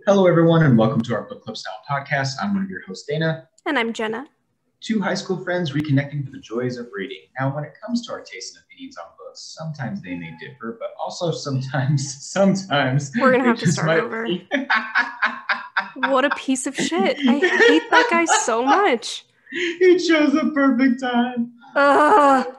Hello, everyone, and welcome to our book club style podcast. I'm one of your hosts, Dana. And I'm Jenna. Two high school friends reconnecting for the joys of reading. Now, when it comes to our tastes and opinions on books, sometimes they may differ, but also sometimes we're gonna have to start over. What a piece of shit! I hate that guy so much. He chose a perfect time. Ugh.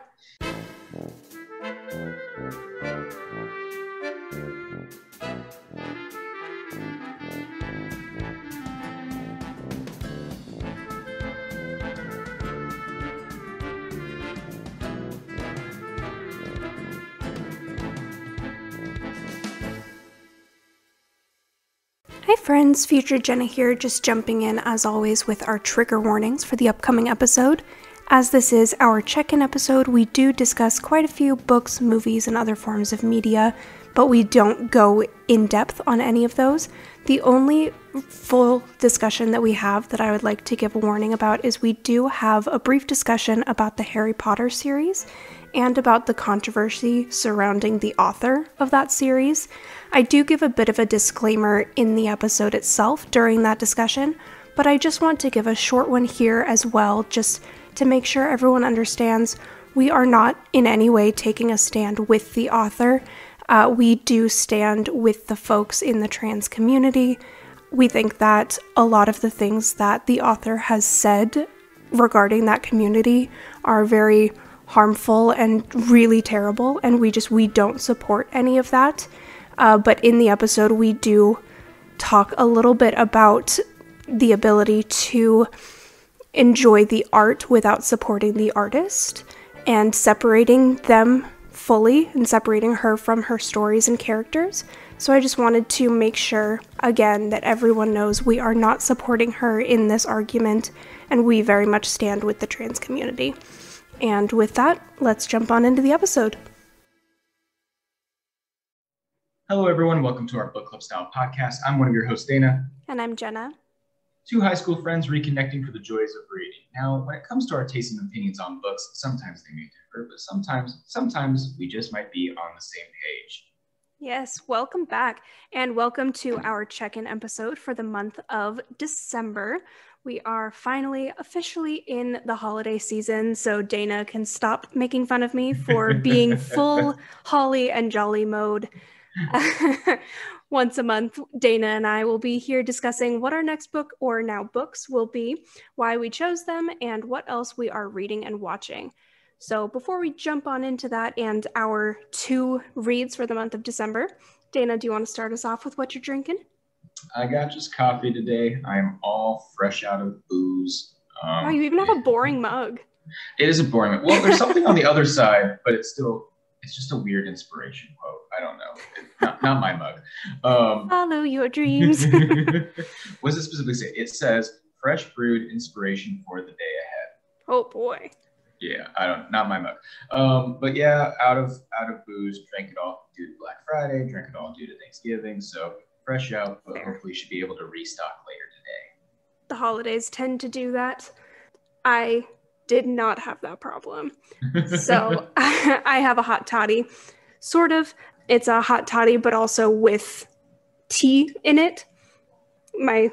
Hi friends, future Jenna here, just jumping in as always with our trigger warnings for the upcoming episode. As this is our check-in episode, we do discuss quite a few books, movies, and other forms of media, but we don't go in depth on any of those. The only full discussion that we have that I would like to give a warning about is we do have a brief discussion about the Harry Potter series and about the controversy surrounding the author of that series. I do give a bit of a disclaimer in the episode itself during that discussion, but I just want to give a short one here as well, just to make sure everyone understands we are not in any way taking a stand with the author. We do stand with the folks in the trans community. We think that a lot of the things that the author has said regarding that community are very harmful and really terrible, and we don't support any of that. But in the episode, we do talk a little bit about the ability to enjoy the art without supporting the artist and separating them fully and separating her from her stories and characters. So I just wanted to make sure, again, that everyone knows we are not supporting her in this argument, and we very much stand with the trans community. And with that, let's jump on into the episode. Hello, everyone. Welcome to our book club style podcast. I'm one of your hosts, Dana. And I'm Jenna. Two high school friends reconnecting for the joys of reading. Now, when it comes to our tastes and opinions on books, sometimes they may differ, but sometimes we just might be on the same page. Yes, welcome back, and welcome to our check-in episode for the month of December. We are finally officially in the holiday season, so Dana can stop making fun of me for being full holly and jolly mode. Once a month, Dana and I will be here discussing what our next book, or now books, will be, why we chose them, and what else we are reading and watching. So before we jump on into that and our two reads for the month of December, Dana, do you want to start us off with what you're drinking? I got just coffee today. I am all fresh out of booze. Wow, you even have a boring mug. It is a boring mug. Well, there's something on the other side, but it's just a weird inspiration quote. I don't know. Not my mug. Follow your dreams. What does it specifically say? It says, fresh brewed inspiration for the day ahead. Oh, boy. Yeah, not my mug. But yeah, out of booze, drank it all due to Black Friday, drank it all due to Thanksgiving. So fresh out, but hopefully should be able to restock later today. The holidays tend to do that. I did not have that problem. So I have a hot toddy. Sort of. It's a hot toddy, but also with tea in it. My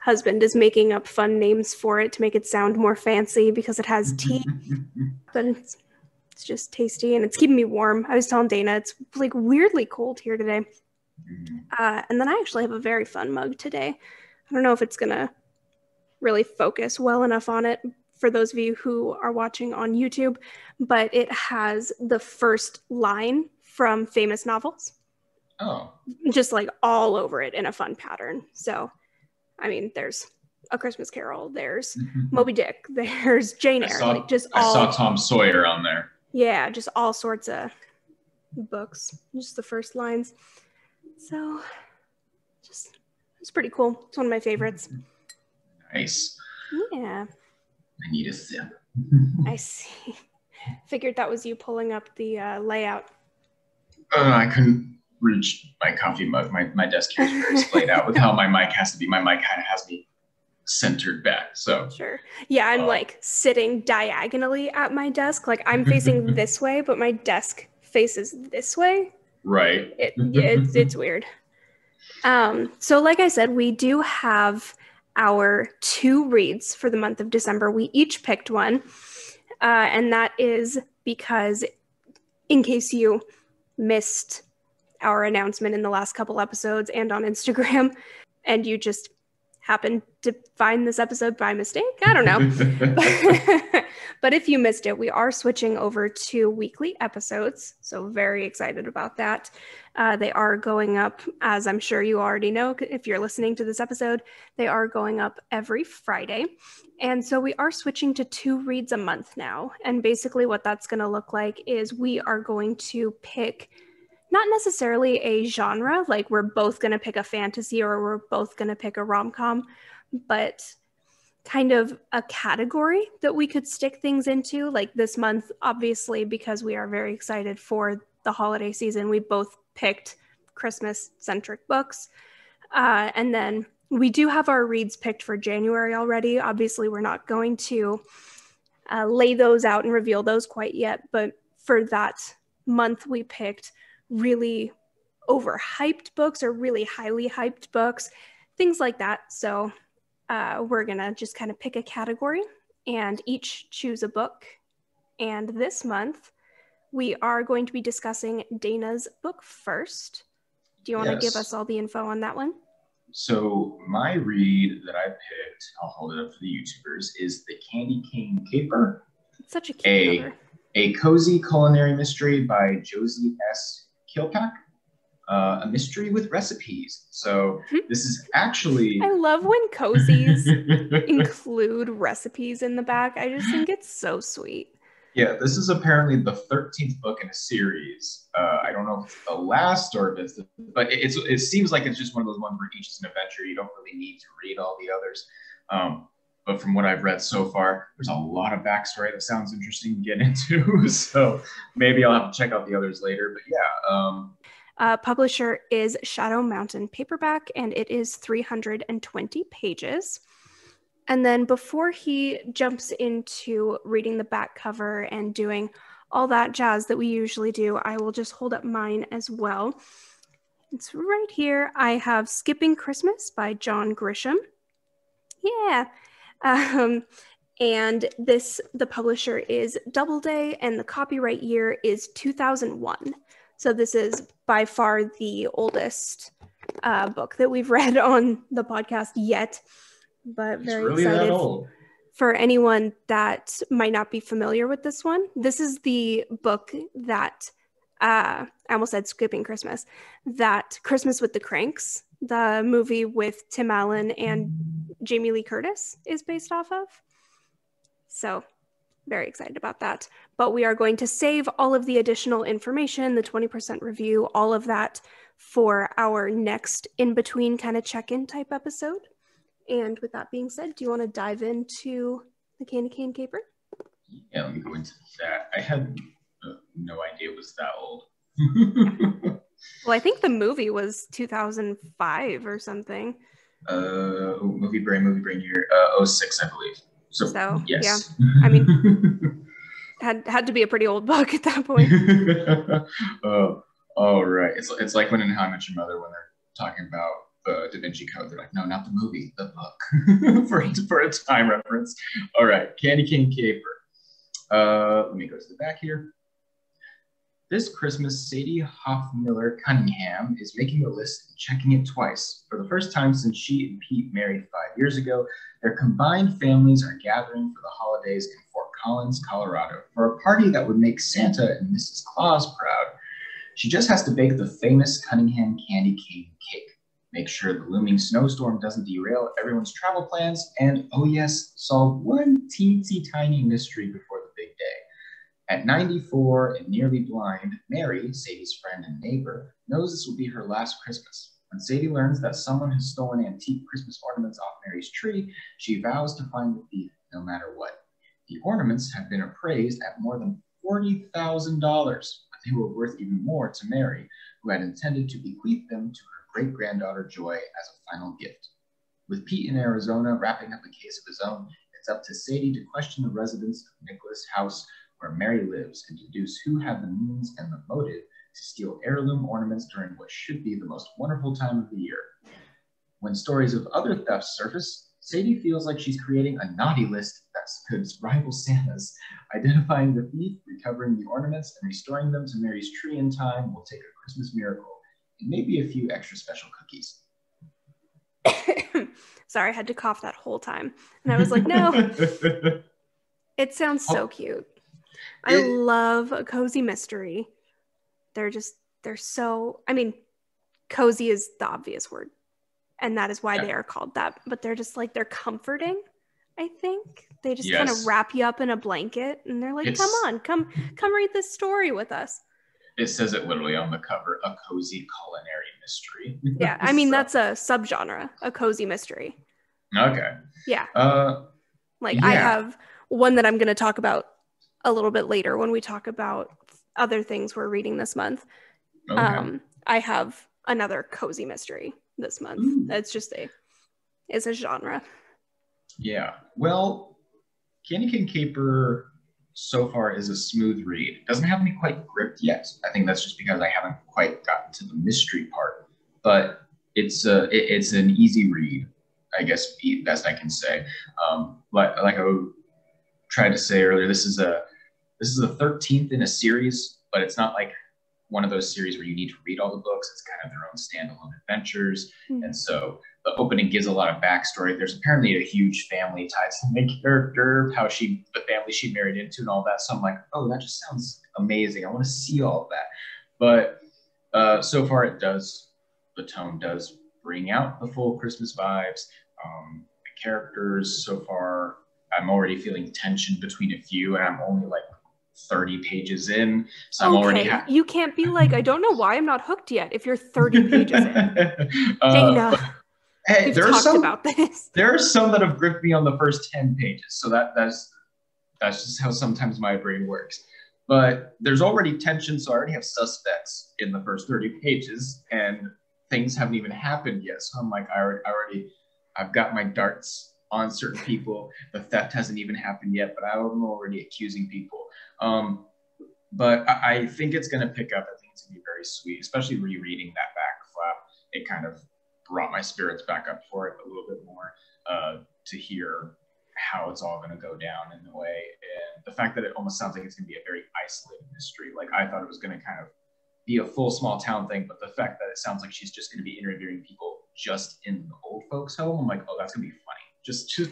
husband is making up fun names for it to make it sound more fancy because it has tea. But it's just tasty, and it's keeping me warm. I was telling Dana, it's like weirdly cold here today. And then I actually have a very fun mug today. I don't know if it's going to really focus well enough on it for those of you who are watching on YouTube, but it has the first line from famous novels. Oh. Just like all over it in a fun pattern. So, I mean, there's A Christmas Carol, there's Moby Dick, there's Jane Eyre. I saw Tom Sawyer on there. Yeah, just all sorts of books. Just the first lines. So, it's pretty cool. It's one of my favorites. Nice. Yeah. I need a sip. I see. Figured that was you pulling up the layout. I couldn't reach my coffee mug. My desk here is very splayed out with how my mic has to be. My mic kind of has me centered back. So sure. Yeah, I'm like sitting diagonally at my desk. Like I'm facing this way, but my desk faces this way. Right. It's weird. So like I said, we do have our 2 reads for the month of December. We each picked one. And that is because, in case you missed our announcement in the last couple episodes and on Instagram, and you just happened to find this episode by mistake, I don't know. But if you missed it, we are switching over to weekly episodes. So very excited about that. They are going up, as I'm sure you already know, if you're listening to this episode, they are going up every Friday. And so we are switching to 2 reads a month now. And basically what that's going to look like is we are going to pick not necessarily a genre, like we're both going to pick a fantasy or we're both going to pick a rom-com, but kind of a category that we could stick things into. Like this month, obviously, because we are very excited for the holiday season, we both picked Christmas-centric books. And then we do have our reads picked for January already. Obviously, we're not going to lay those out and reveal those quite yet, but for that month, we picked really overhyped books or really highly hyped books, things like that. So we're going to just kind of pick a category and each choose a book. And this month, we are going to be discussing Dana's book first. Do you want to give us all the info on that one? So my read that I picked, I'll hold it up for the YouTubers, is The Candy Cane Caper. It's such a cute cover. A cozy culinary mystery by Josi S. Kilpack. A mystery with recipes. So this is actually... I love when cozies include recipes in the back. I just think it's so sweet. Yeah, this is apparently the 13th book in a series. I don't know if it's the last or if it's but it seems like it's just one of those ones where each is an adventure. You don't really need to read all the others. But from what I've read so far, there's a lot of backstory that sounds interesting to get into. So maybe I'll have to check out the others later. But yeah. Publisher is Shadow Mountain Paperback, and it is 320 pages. And then before he jumps into reading the back cover and doing all that jazz that we usually do, I will just hold up mine as well. It's right here. I have Skipping Christmas by John Grisham. Yeah. And the publisher is Doubleday, and the copyright year is 2001. So this is by far the oldest book that we've read on the podcast yet. But very really excited that old. For anyone that might not be familiar with this one. This is the book that I almost said Skipping Christmas, that Christmas with the Cranks, the movie with Tim Allen and Jamie Lee Curtis, is based off of. So very excited about that. But we are going to save all of the additional information, the 20% review, all of that for our next in-between kind of check-in type episode. And with that being said, do you want to dive into The Candy Cane Caper? Yeah, let me go into that. I had no idea it was that old. Well, I think the movie was 2005 or something. Movie brain year, 06, I believe. So yes. Yeah. I mean, had to be a pretty old book at that point. Oh, right. It's like when in How I Met Your Mother, when they're talking about the Da Vinci Code, they're like, no, not the movie, the book, for a time reference. All right, Candy Cane Caper. Let me go to the back here. This Christmas, Sadie Hoffmiller Cunningham is making a list and checking it twice. For the first time since she and Pete married 5 years ago, their combined families are gathering for the holidays in Fort Collins, Colorado, for a party that would make Santa and Mrs. Claus proud. She just has to bake the famous Cunningham candy cane cake, make sure the looming snowstorm doesn't derail everyone's travel plans, and, oh yes, solve one teensy tiny mystery before the big day. At 94 and nearly blind, Mary, Sadie's friend and neighbor, knows this will be her last Christmas. When Sadie learns that someone has stolen antique Christmas ornaments off Mary's tree, she vows to find the thief no matter what. The ornaments have been appraised at more than $40,000, but they were worth even more to Mary, who had intended to bequeath them to her great-granddaughter Joy as a final gift. With Pete in Arizona wrapping up a case of his own, it's up to Sadie to question the residents of Nicholas' house where Mary lives and deduce who had the means and the motive to steal heirloom ornaments during what should be the most wonderful time of the year. When stories of other thefts surface, Sadie feels like she's creating a naughty list that could rival Santa's. Identifying the thief, recovering the ornaments, and restoring them to Mary's tree in time will take a Christmas miracle, and maybe a few extra special cookies. Sorry, I had to cough that whole time. And I was like, no. It sounds so cute. I love a cozy mystery. They're so, I mean, cozy is the obvious word. And that is why they are called that. But they're just like, they're comforting, I think. They just kind of wrap you up in a blanket. And they're like, come on, come read this story with us. It says it literally on the cover, a cozy culinary mystery. Yeah, I mean, that's a subgenre, a cozy mystery. Okay. Yeah. I have one that I'm going to talk about a little bit later when we talk about other things we're reading this month. Okay. I have another cozy mystery this month. Ooh. It's a genre. Yeah. Well, Candy Cane Caper so far is a smooth read. It doesn't have me quite gripped yet. I think that's just because I haven't quite gotten to the mystery part. But it's an easy read, I guess, best I can say. Like I tried to say earlier, this is the 13th in a series, but it's not like one of those series where you need to read all the books. It's kind of their own standalone adventures. Mm-hmm. And so the opening gives a lot of backstory. There's apparently a huge family tied to the main character, the family she married into and all that. So I'm like, oh, that just sounds amazing. I want to see all of that. But so far the tone does bring out the full Christmas vibes. The characters so far, I'm already feeling tension between a few, and I'm only like 30 pages in. So I'm already you can't be like, I don't know why I'm not hooked yet if you're 30 pages in. Dana. Hey, we've talked about this. There are some that have gripped me on the first 10 pages. So that's just how sometimes my brain works. But there's already tension, so I already have suspects in the first 30 pages, and things haven't even happened yet. So I'm like, I've got my darts on certain people. The theft hasn't even happened yet, but I'm already accusing people. But I think it's going to pick up. I think it's going to be very sweet, especially rereading that back flap. It kind of brought my spirits back up for it a little bit more, to hear how it's all going to go down in a way. And the fact that it almost sounds like it's going to be a very isolated mystery. Like I thought it was going to kind of be a full small town thing, but the fact that it sounds like she's just going to be interviewing people just in the old folks home, I'm like, oh, that's going to be funny.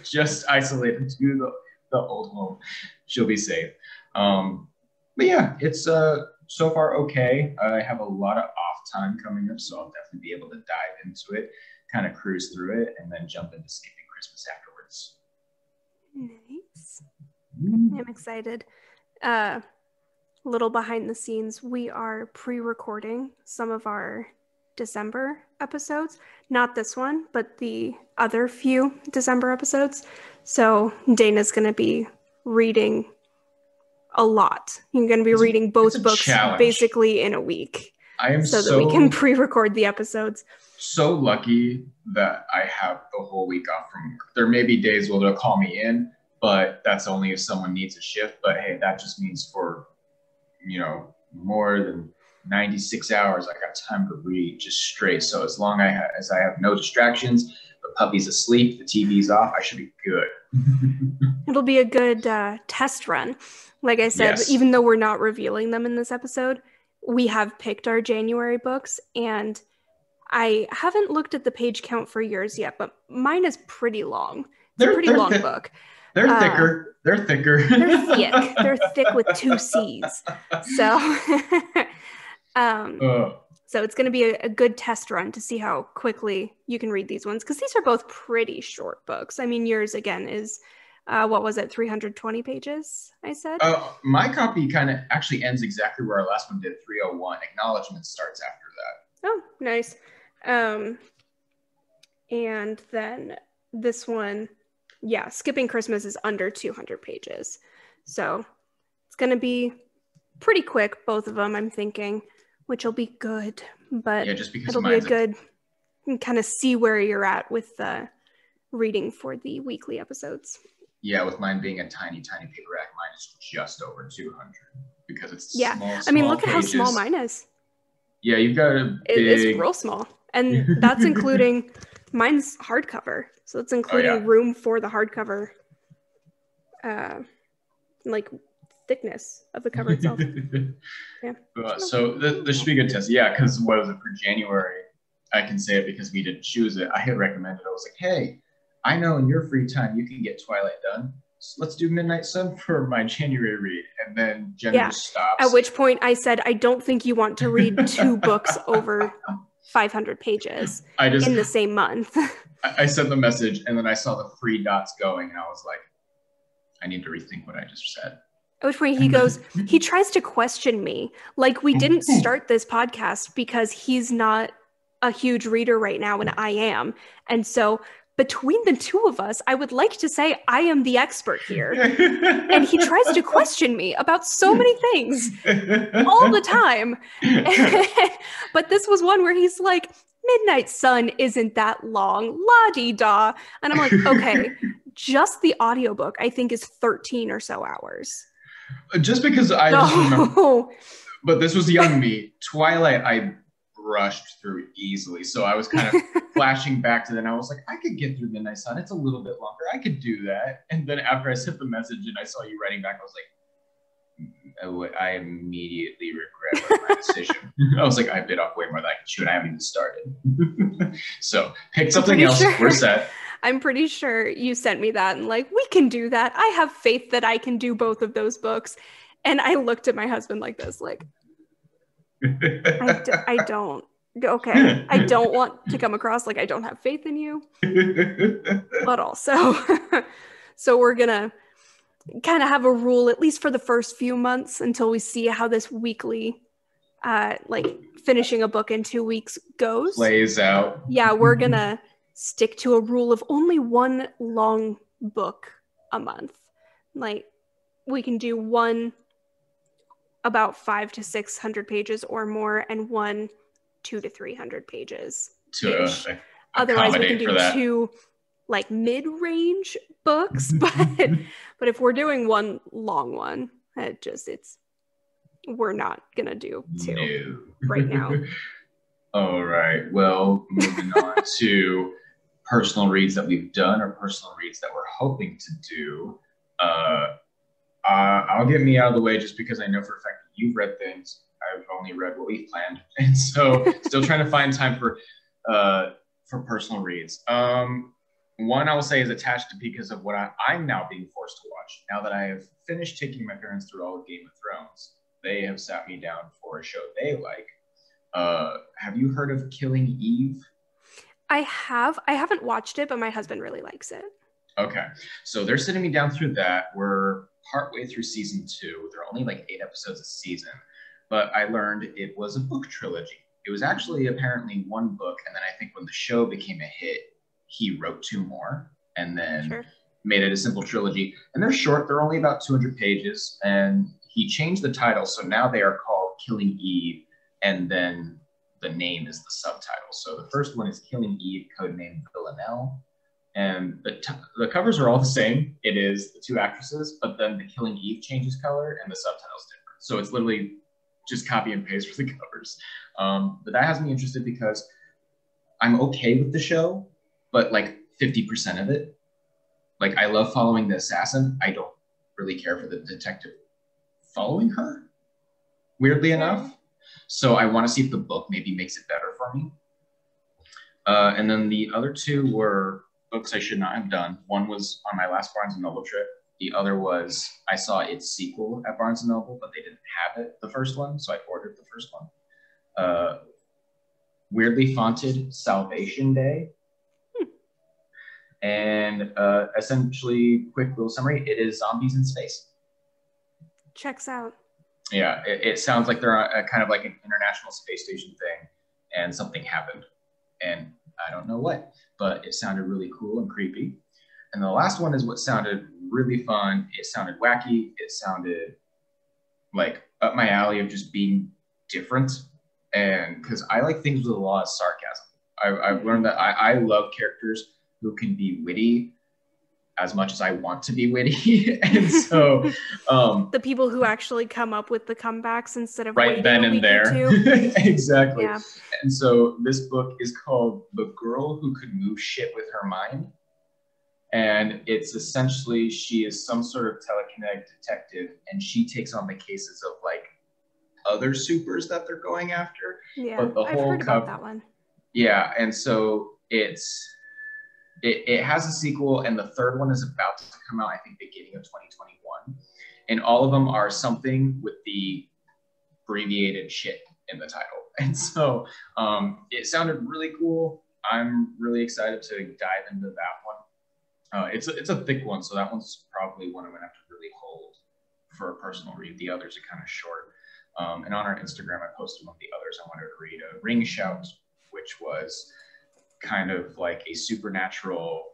Just isolated to the old home. She'll be safe. But yeah, it's so far okay. I have a lot of off time coming up, so I'll definitely be able to dive into it, kind of cruise through it, and then jump into skipping Christmas afterwards. Nice. I'm excited. Little behind the scenes, we are pre-recording some of our December episodes. Not this one, but the other few December episodes. So Dana's going to be reading a lot. You're going to be reading both books basically in a week. I am that we can pre-record the episodes. So lucky that I have the whole week off from work. There may be days where they'll call me in, but that's only if someone needs a shift. But hey, that just means for, more than 96 hours, I got time to read just straight. So as long as I have no distractions, the puppy's asleep, the TV's off, I should be good. It'll be a good test run. Like I said, yes. Even though we're not revealing them in this episode, we have picked our January books, and I haven't looked at the page count for yours yet, but mine is pretty long. It's a pretty long book. They're thicker. They're thicker. They're thick. They're thick with 2 C's. So, so it's going to be a good test run to see how quickly you can read these ones, because these are both pretty short books. I mean, yours again is, 320 pages, I said? My copy kind of actually ends exactly where our last one did, 301. Acknowledgement starts after that. Oh, nice. And then this one, Skipping Christmas is under 200 pages. So it's going to be pretty quick, both of them, I'm thinking, which will be good. But just because it'll be a good kind of see where you're at with the reading for the weekly episodes. Yeah, with mine being a tiny, tiny paperback, mine is just over 200 because it's small. I mean, look pages. at how small mine is. Yeah, you've got a big... It's real small. And that's including, mine's hardcover. So it's including room for the hardcover, like thickness of the cover itself. Yeah. So this should be a good test. Yeah, because what was it for January? I can say it because we didn't choose it. I had recommended, I was like, hey, I know in your free time you can get Twilight done. So let's do Midnight Sun for my January read. And then Jenna just stops. At which point I said, I don't think you want to read 2 books over 500 pages in the same month. I sent the message and then I saw the 3 dots going and I was like, I need to rethink what I just said. At which point he goes, he tries to question me. Like, we didn't start this podcast because he's not a huge reader right now and I am. And so between the two of us, I would like to say I am the expert here. And he tries to question me about so many things all the time. But this was one where he's like, Midnight Sun isn't that long, la-dee-da. And I'm like, okay, just the audiobook, I think, is 13 or so hours. Just because I just remember, but this was young me. Twilight, I brushed through easily. So I was kind of flashing back to then. I was like, I could get through Midnight Sun. It's a little bit longer. I could do that. And then after I sent the message and I saw you writing back, I was like, I immediately regret my decision. I was like, I bit off way more than I could chew and I haven't even started. So pick something else. Sure. We're set. I'm pretty sure you sent me that and like, we can do that. I have faith that I can do both of those books. And I looked at my husband like this, like, I don't. Okay. I don't want to come across like I don't have faith in you. But also, so we're going to kind of have a rule, at least for the first few months until we see how this weekly, like finishing a book in 2 weeks goes. Plays out. Yeah, we're going to stick to a rule of only one long book a month. Like, we can do one about 500 to 600 pages or more, and one 200 to 300 pages. Otherwise, we can do 2 like mid-range books, but if we're doing one long one, we're not gonna do 2 right now. All right. Well, moving on to personal reads that we've done or personal reads that we're hoping to do. I'll get me out of the way just because I know for a fact that you've read things. I've only read what we've planned. And so still trying to find time for personal reads. One I will say is attached to because of what I'm now being forced to watch. Now that I have finished taking my parents through all of Game of Thrones, they have sat me down for a show they like. Have you heard of Killing Eve? I have. I haven't watched it, but my husband really likes it. Okay. So they're sitting me down through that. We're partway through season 2. There are only like 8 episodes a season, but I learned it was a book trilogy. It was actually apparently one book, and then I think when the show became a hit, he wrote 2 more and then made it a simple trilogy. And they're short. They're only about 200 pages, and he changed the title. So now they are called Killing Eve, and then the name is the subtitle. So the first one is Killing Eve, codenamed Villanelle. And the covers are all the same. It is the 2 actresses, but then the Killing Eve changes color and the subtitle's different. So it's literally just copy and paste for the covers. But that has me interested because I'm okay with the show, but like 50% of it, like I love following the assassin. I don't really care for the detective following her, weirdly enough. So I want to see if the book maybe makes it better for me. And then the other 2 were books I should not have done. One was on my last Barnes & Noble trip. The other was I saw its sequel at Barnes & Noble, but they didn't have it, the first one, so I ordered the first one. Weirdly fonted Salvation Day. And essentially, quick little summary, it is zombies in space. Checks out. Yeah, it sounds like they're on kind of like an international space station thing, and something happened. And I don't know what, but it sounded really cool and creepy. And the last one is what sounded really fun. It sounded wacky. It sounded like up my alley of just being different. And because I like things with a lot of sarcasm. I've learned that I love characters who can be witty as much as I want to be witty. And so the people who actually come up with the comebacks instead of right then and there. Exactly. Yeah. And so this book is called The Girl Who Could Move Shit with Her Mind. And it's essentially, she is some sort of telekinetic detective, and she takes on the cases of like other supers that they're going after. Yeah, but I've heard about that one. Yeah, and so it has a sequel, and the third one is about to come out, I think, beginning of 2021. And all of them are something with the abbreviated shit in the title. And so it sounded really cool. I'm really excited to dive into that one. It's a thick one, so that one's probably one I'm gonna have to really hold for a personal read. The others are kind of short. And on our Instagram, I posted one of the others I wanted to read, Ring Shout, which was kind of like a supernatural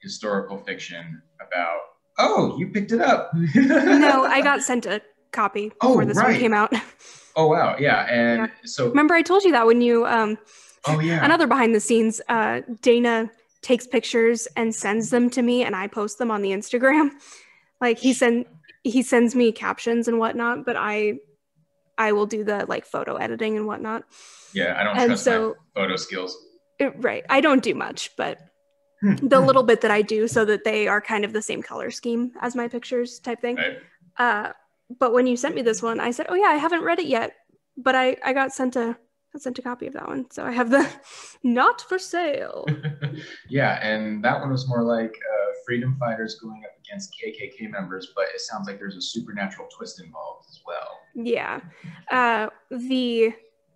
historical fiction about, oh, you picked it up. No, I got sent a copy before this one came out. Oh, wow. Yeah. And so remember I told you that when you, oh yeah. Another behind the scenes, Dana takes pictures and sends them to me, and I post them on the Instagram. Like he sends me captions and whatnot, but I will do the like photo editing and whatnot. Yeah, I don't trust my photo skills. Right. I don't do much, but the little bit that I do so that they are kind of the same color scheme as my pictures type thing. Right. But when you sent me this one, I said, oh yeah, I haven't read it yet, but I got sent a copy of that one. So I have the not for sale. Yeah, and that one was more like freedom fighters going up against KKK members, but it sounds like there's a supernatural twist involved as well. Yeah. The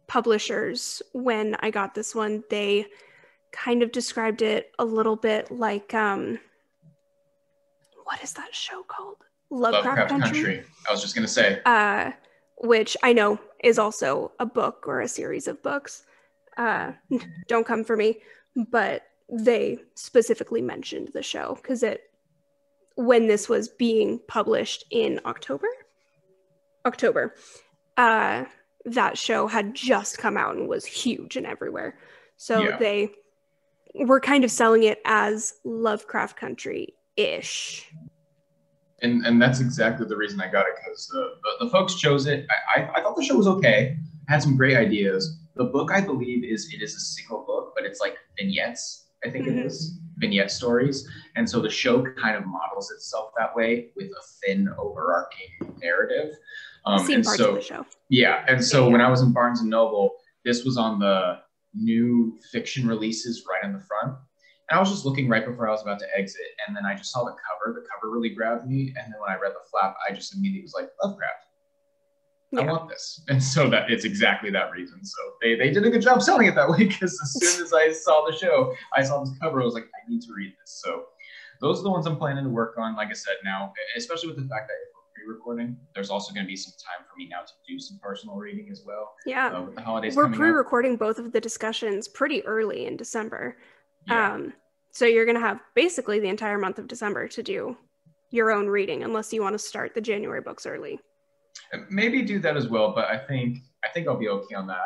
publishers, when I got this one, they kind of described it a little bit like, what is that show called? Lovecraft Country. I was just going to say. Which I know is also a book or a series of books. Don't come for me, but they specifically mentioned the show because when this was being published in October, that show had just come out and was huge and everywhere. So they were kind of selling it as Lovecraft Country-ish. And that's exactly the reason I got it, because the folks chose it. I thought the show was okay. Had some great ideas. The book, I believe, it is a single book, but it's like vignettes, I think it is. Vignette stories. And so the show kind of models itself that way with a thin, overarching narrative. Seen parts of the show. Yeah. And so when I was in Barnes & Noble, this was on the new fiction releases right in the front. And I was just looking right before I was about to exit, and then I just saw the cover. The cover really grabbed me, and then when I read the flap, I just immediately was like, Lovecraft. I want this. And so that it's exactly that reason. So they did a good job selling it that way, because as soon as I saw the show, I saw this cover, I was like, I need to read this. So those are the ones I'm planning to work on. Like I said, now, especially with the fact that if we're pre-recording, there's also going to be some time for me now to do some personal reading as well. Yeah. With the holidays we're coming pre-recording up. Both of the discussions pretty early in December. Yeah. So you're going to have basically the entire month of December to do your own reading, unless you want to start the January books early. Maybe do that as well, but I think I'll be okay on that.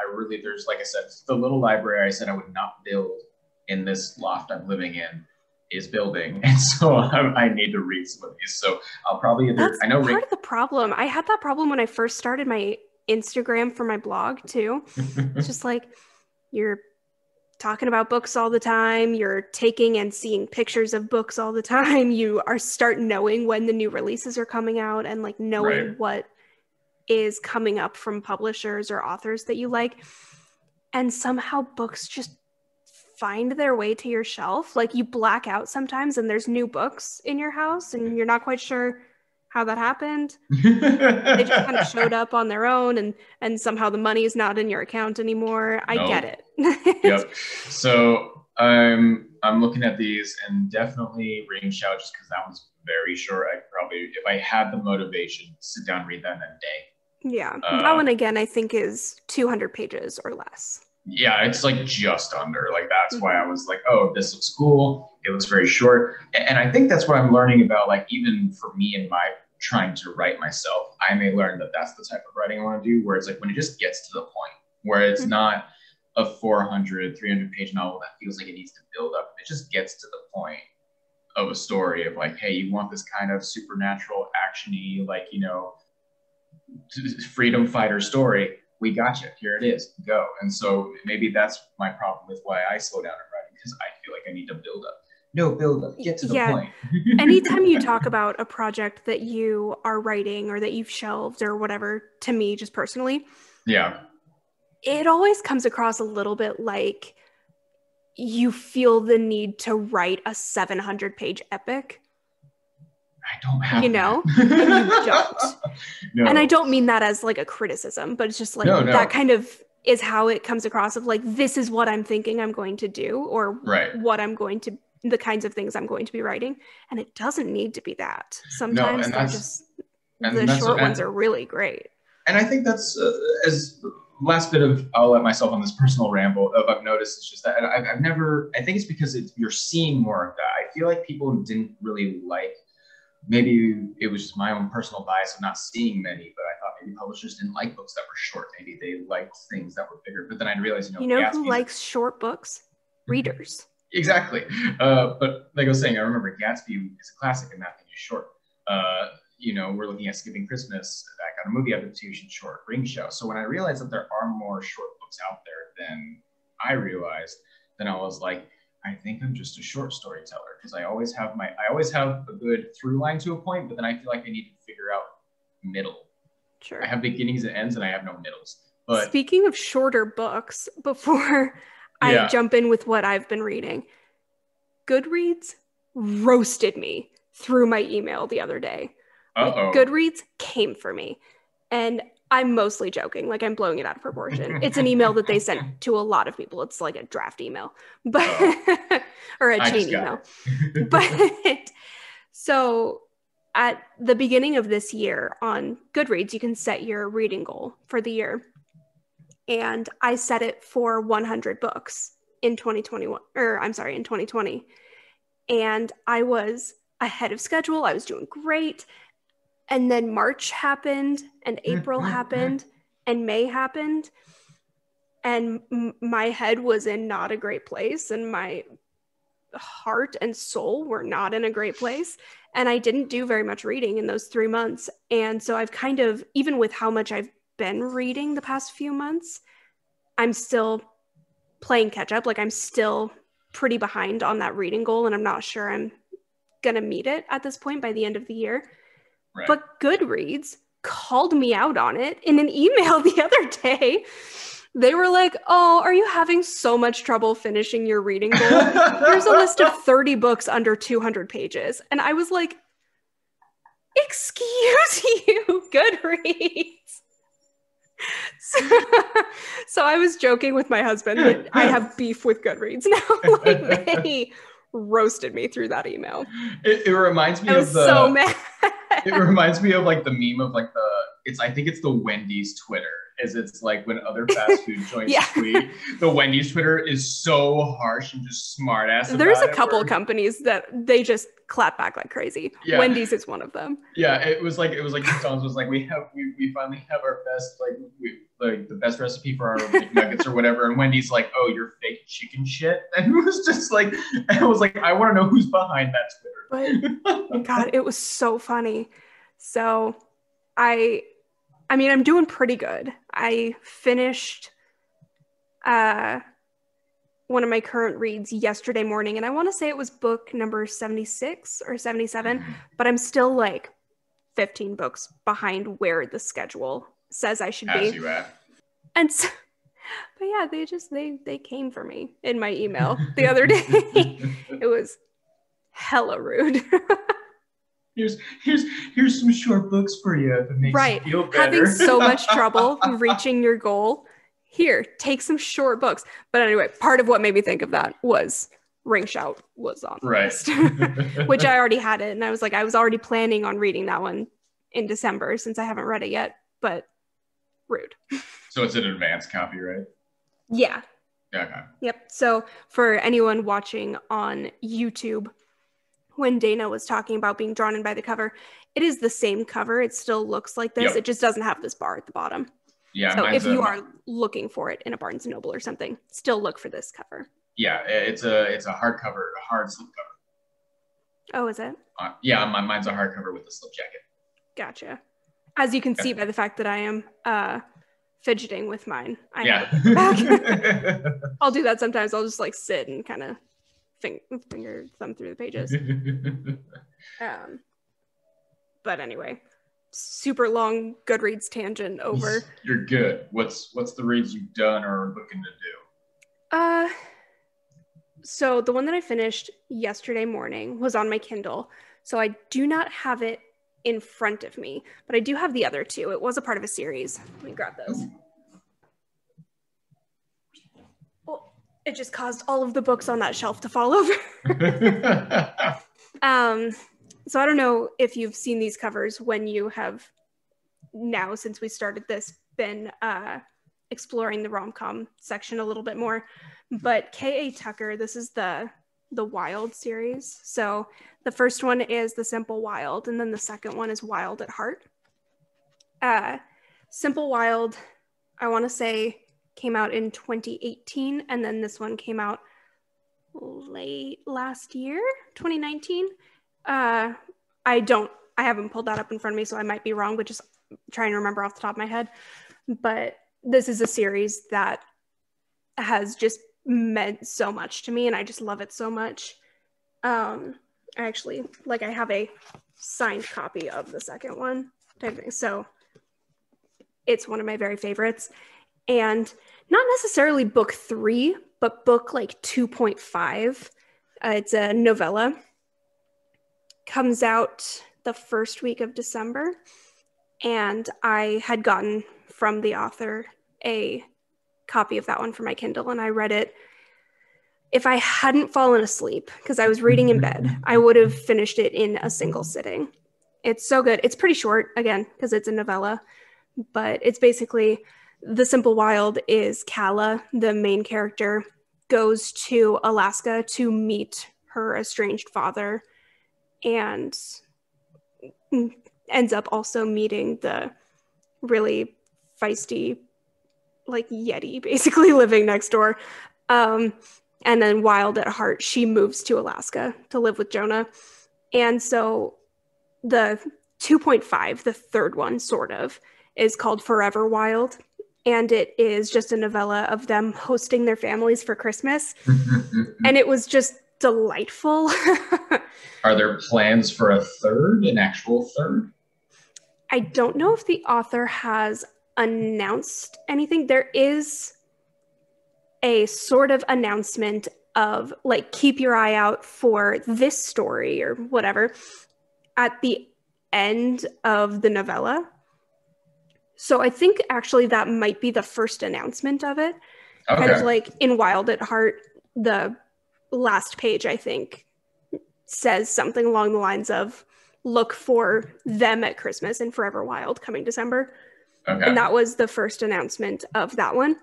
There's, like I said, the little library I said I would not build in this loft I'm living in is building, and so I need to read some of these. So I'll probably part of the problem. I had that problem when I first started my Instagram for my blog too. It's just like you're talking about books all the time, you're taking and seeing pictures of books all the time, you are start knowing when the new releases are coming out and like knowing what is coming up from publishers or authors that you like, and somehow books just find their way to your shelf. Like you black out sometimes and there's new books in your house and you're not quite sure how that happened. They just kind of showed up on their own, and somehow the money is not in your account anymore. I get it. Yep. So I'm looking at these, and definitely Ring Shout, just because that one's very short. I probably, if I had the motivation, sit down and read that in a day. Yeah. That one again, I think is 200 pages or less. Yeah, it's like just under. Like that's why I was like, oh, this looks cool. It looks very short. And I think that's what I'm learning about, like, even for me in my trying to write myself, I may learn that that's the type of writing I want to do, where it's like when it just gets to the point, where it's not a 400, 300 page novel that feels like it needs to build up. It just gets to the point of a story of like, hey, you want this kind of supernatural action-y, like, you know, freedom fighter story, we got you. Here it is. Go. And so maybe that's my problem with why I slow down in writing, because I feel like I need to build up. No build up. Get to the point. Anytime you talk about a project that you are writing or that you've shelved or whatever, to me, just personally, it always comes across a little bit like you feel the need to write a 700-page epic. I don't have and you don't. No. And I don't mean that as like a criticism, but it's just like that kind of is how it comes across of like, this is what I'm thinking I'm going to do, or what I'm going to, the kinds of things I'm going to be writing. And it doesn't need to be that. Sometimes they're just, the short ones are really great. And I think that's as last bit of, I'll let myself on this personal ramble of I've noticed, it's just that I've never, I think it's because you're seeing more of that. I feel like people didn't really like, maybe it was just my own personal bias of not seeing many, but I thought maybe publishers didn't like books that were short. Maybe they liked things that were bigger. But then I realized, you know who likes short books? Readers. Exactly. But like I was saying, I remember Gatsby is a classic and that thing is short. You know, we're looking at Skipping Christmas. That got a movie adaptation short, Ring Show. So when I realized that there are more short books out there than I realized, then I was like, I think I'm just a short storyteller, because I always have a good through line to a point, but then I feel like I need to figure out middle. Sure. I have beginnings and ends and I have no middles. But speaking of shorter books, before I jump in with what I've been reading, Goodreads roasted me through my email the other day. Like, Goodreads came for me. And I'm mostly joking, like I'm blowing it out of proportion. It's an email that they sent to a lot of people. It's like a draft email, but or a chain email. But so at the beginning of this year on Goodreads, you can set your reading goal for the year. And I set it for 100 books in 2020. And I was ahead of schedule. I was doing great. And then March happened, and April happened, and May happened. And my head was in not a great place, and my heart and soul were not in a great place. And I didn't do very much reading in those 3 months. And so I've kind of, even with how much I've been reading the past few months, I'm still playing catch up. Like I'm still pretty behind on that reading goal, and I'm not sure I'm going to meet it at this point by the end of the year. Right. But Goodreads called me out on it in an email the other day. They were like, oh, are you having so much trouble finishing your reading goal? Here's a list of 30 books under 200 pages. And I was like, excuse you, Goodreads. So I was joking with my husband that I have beef with Goodreads now. Like they roasted me through that email. It reminds me of so mad. It reminds me of like the meme of like I think it's the Wendy's Twitter. It's like when other fast food joints tweet, the Wendy's Twitter is so harsh and just smart ass. There's a couple companies that they just clap back like crazy. Yeah. Wendy's is one of them. Yeah, it was like McDonald's was like we finally have our best like the best recipe for our McNuggets or whatever, and Wendy's like, oh, you're fake chicken shit, and it was just like, I was like, I want to know who's behind that Twitter. But God, it was so funny. So I mean, I'm doing pretty good. I finished one of my current reads yesterday morning, and I want to say it was book number 76 or 77, but I'm still like 15 books behind where the schedule says I should be. As you at. And so, but yeah, they came for me in my email the other day. It was hella rude. Here's some short books for you if it makes you feel better. Having so much trouble reaching your goal. Here, take some short books. But anyway, part of what made me think of that was Ring Shout was on the list, which I already had it. And I was already planning on reading that one in December since I haven't read it yet, but rude. So it's an advanced copy, right? Yeah. Okay. Yep. So for anyone watching on YouTube, when Dana was talking about being drawn in by the cover, it is the same cover. It still looks like this. Yep. It just doesn't have this bar at the bottom. Yeah. So if you are looking for it in a Barnes & Noble or something, still look for this cover. Yeah, it's a hardcover, a hard slipcover. Oh, is it? Yeah, mine's a hardcover with a slip jacket. Gotcha. As you can see by the fact that I am fidgeting with mine. I have Yeah. I'll do that sometimes. I'll just like sit and kind of finger thumb through the pages. But anyway, super long Goodreads tangent over. You're good. What's the reads you've done or are looking to do? So the one that I finished yesterday morning was on my Kindle. So I do not have it in front of me, but I do have the other two. It was a part of a series. Let me grab those. Well, it just caused all of the books on that shelf to fall over. So I don't know if you've seen these covers when you have now, since we started this, been exploring the rom-com section a little bit more. But K.A. Tucker, this is the Wild series. So the first one is The Simple Wild, and then the second one is Wild at Heart. Simple Wild, I want to say, came out in 2018, and then this one came out late last year, 2019. I haven't pulled that up in front of me, so I might be wrong, but just trying to remember off the top of my head. But this is a series that has just meant so much to me, and I just love it so much. Actually, like, I have a signed copy of the second one type thing, so it's one of my very favorites. And not necessarily book 3, but book like 2.5. It's a novella. Comes out the first week of December, and I had gotten from the author a copy of that one for my Kindle, and I read it. If I hadn't fallen asleep, because I was reading in bed, I would have finished it in a single sitting. It's so good. It's pretty short, again, because it's a novella, but it's basically The Simple Wild is Calla, the main character, goes to Alaska to meet her estranged father, and ends up also meeting the really feisty, like, Yeti, basically living next door. And then Wild at Heart, she moves to Alaska to live with Jonah. And so the 2.5, the third one, sort of, is called Forever Wild. And it is just a novella of them hosting their families for Christmas. And it was just delightful. Are there plans for a third, an actual third? I don't know if the author has announced anything. There is a sort of announcement of, like, keep your eye out for this story or whatever at the end of the novella. So I think actually that might be the first announcement of it. Okay. Kind of like in Wild at Heart, the last page, I think, says something along the lines of, look for them at Christmas in Forever Wild coming December. Okay. And that was the first announcement of that one.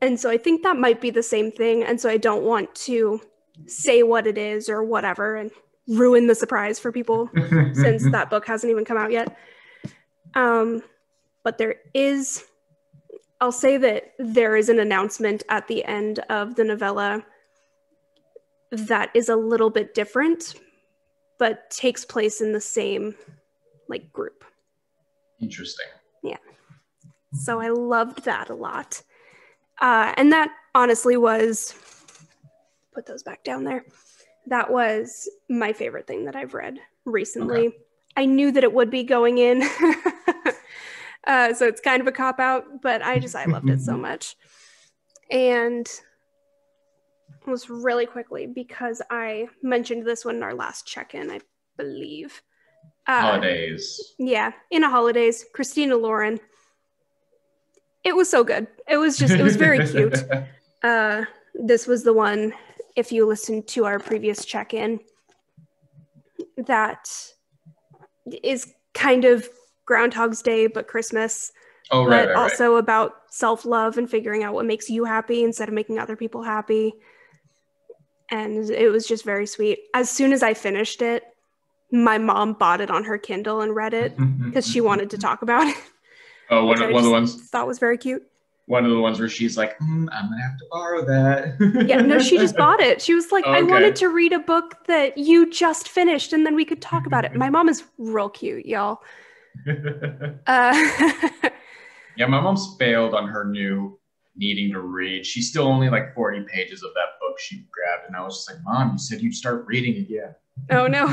And so I think that might be the same thing. And so I don't want to say what it is or whatever and ruin the surprise for people since that book hasn't even come out yet. But there is, I'll say that there is an announcement at the end of the novella that is a little bit different, but takes place in the same, like, group. Interesting. Yeah. So I loved that a lot. And that honestly was, put those back down there. That was my favorite thing that I've read recently. Okay. I knew that it would be going in. So it's kind of a cop-out, but I loved it so much. And was really quickly, because I mentioned this one in our last check-in, I believe. Holidaze. Yeah, in a Holidaze, Christina Lauren. It was so good. It was very cute. This was the one, if you listened to our previous check-in, that is kind of Groundhog's Day, but Christmas. Oh, right. But also about self-love and figuring out what makes you happy instead of making other people happy. And it was just very sweet. As soon as I finished it, my mom bought it on her Kindle and read it because she wanted to talk about it. Oh, one of the ones. Thought was very cute. One of the ones where she's like, I'm gonna have to borrow that. Yeah, no, she just bought it. She was like, Oh, I wanted okay. to read a book that you just finished and then we could talk about it. My mom is real cute, y'all. Uh, Yeah, my mom's failed on her new needing to read. She's still only like 40 pages of that book she grabbed, and I was just like, Mom, you said you'd start reading again. oh no.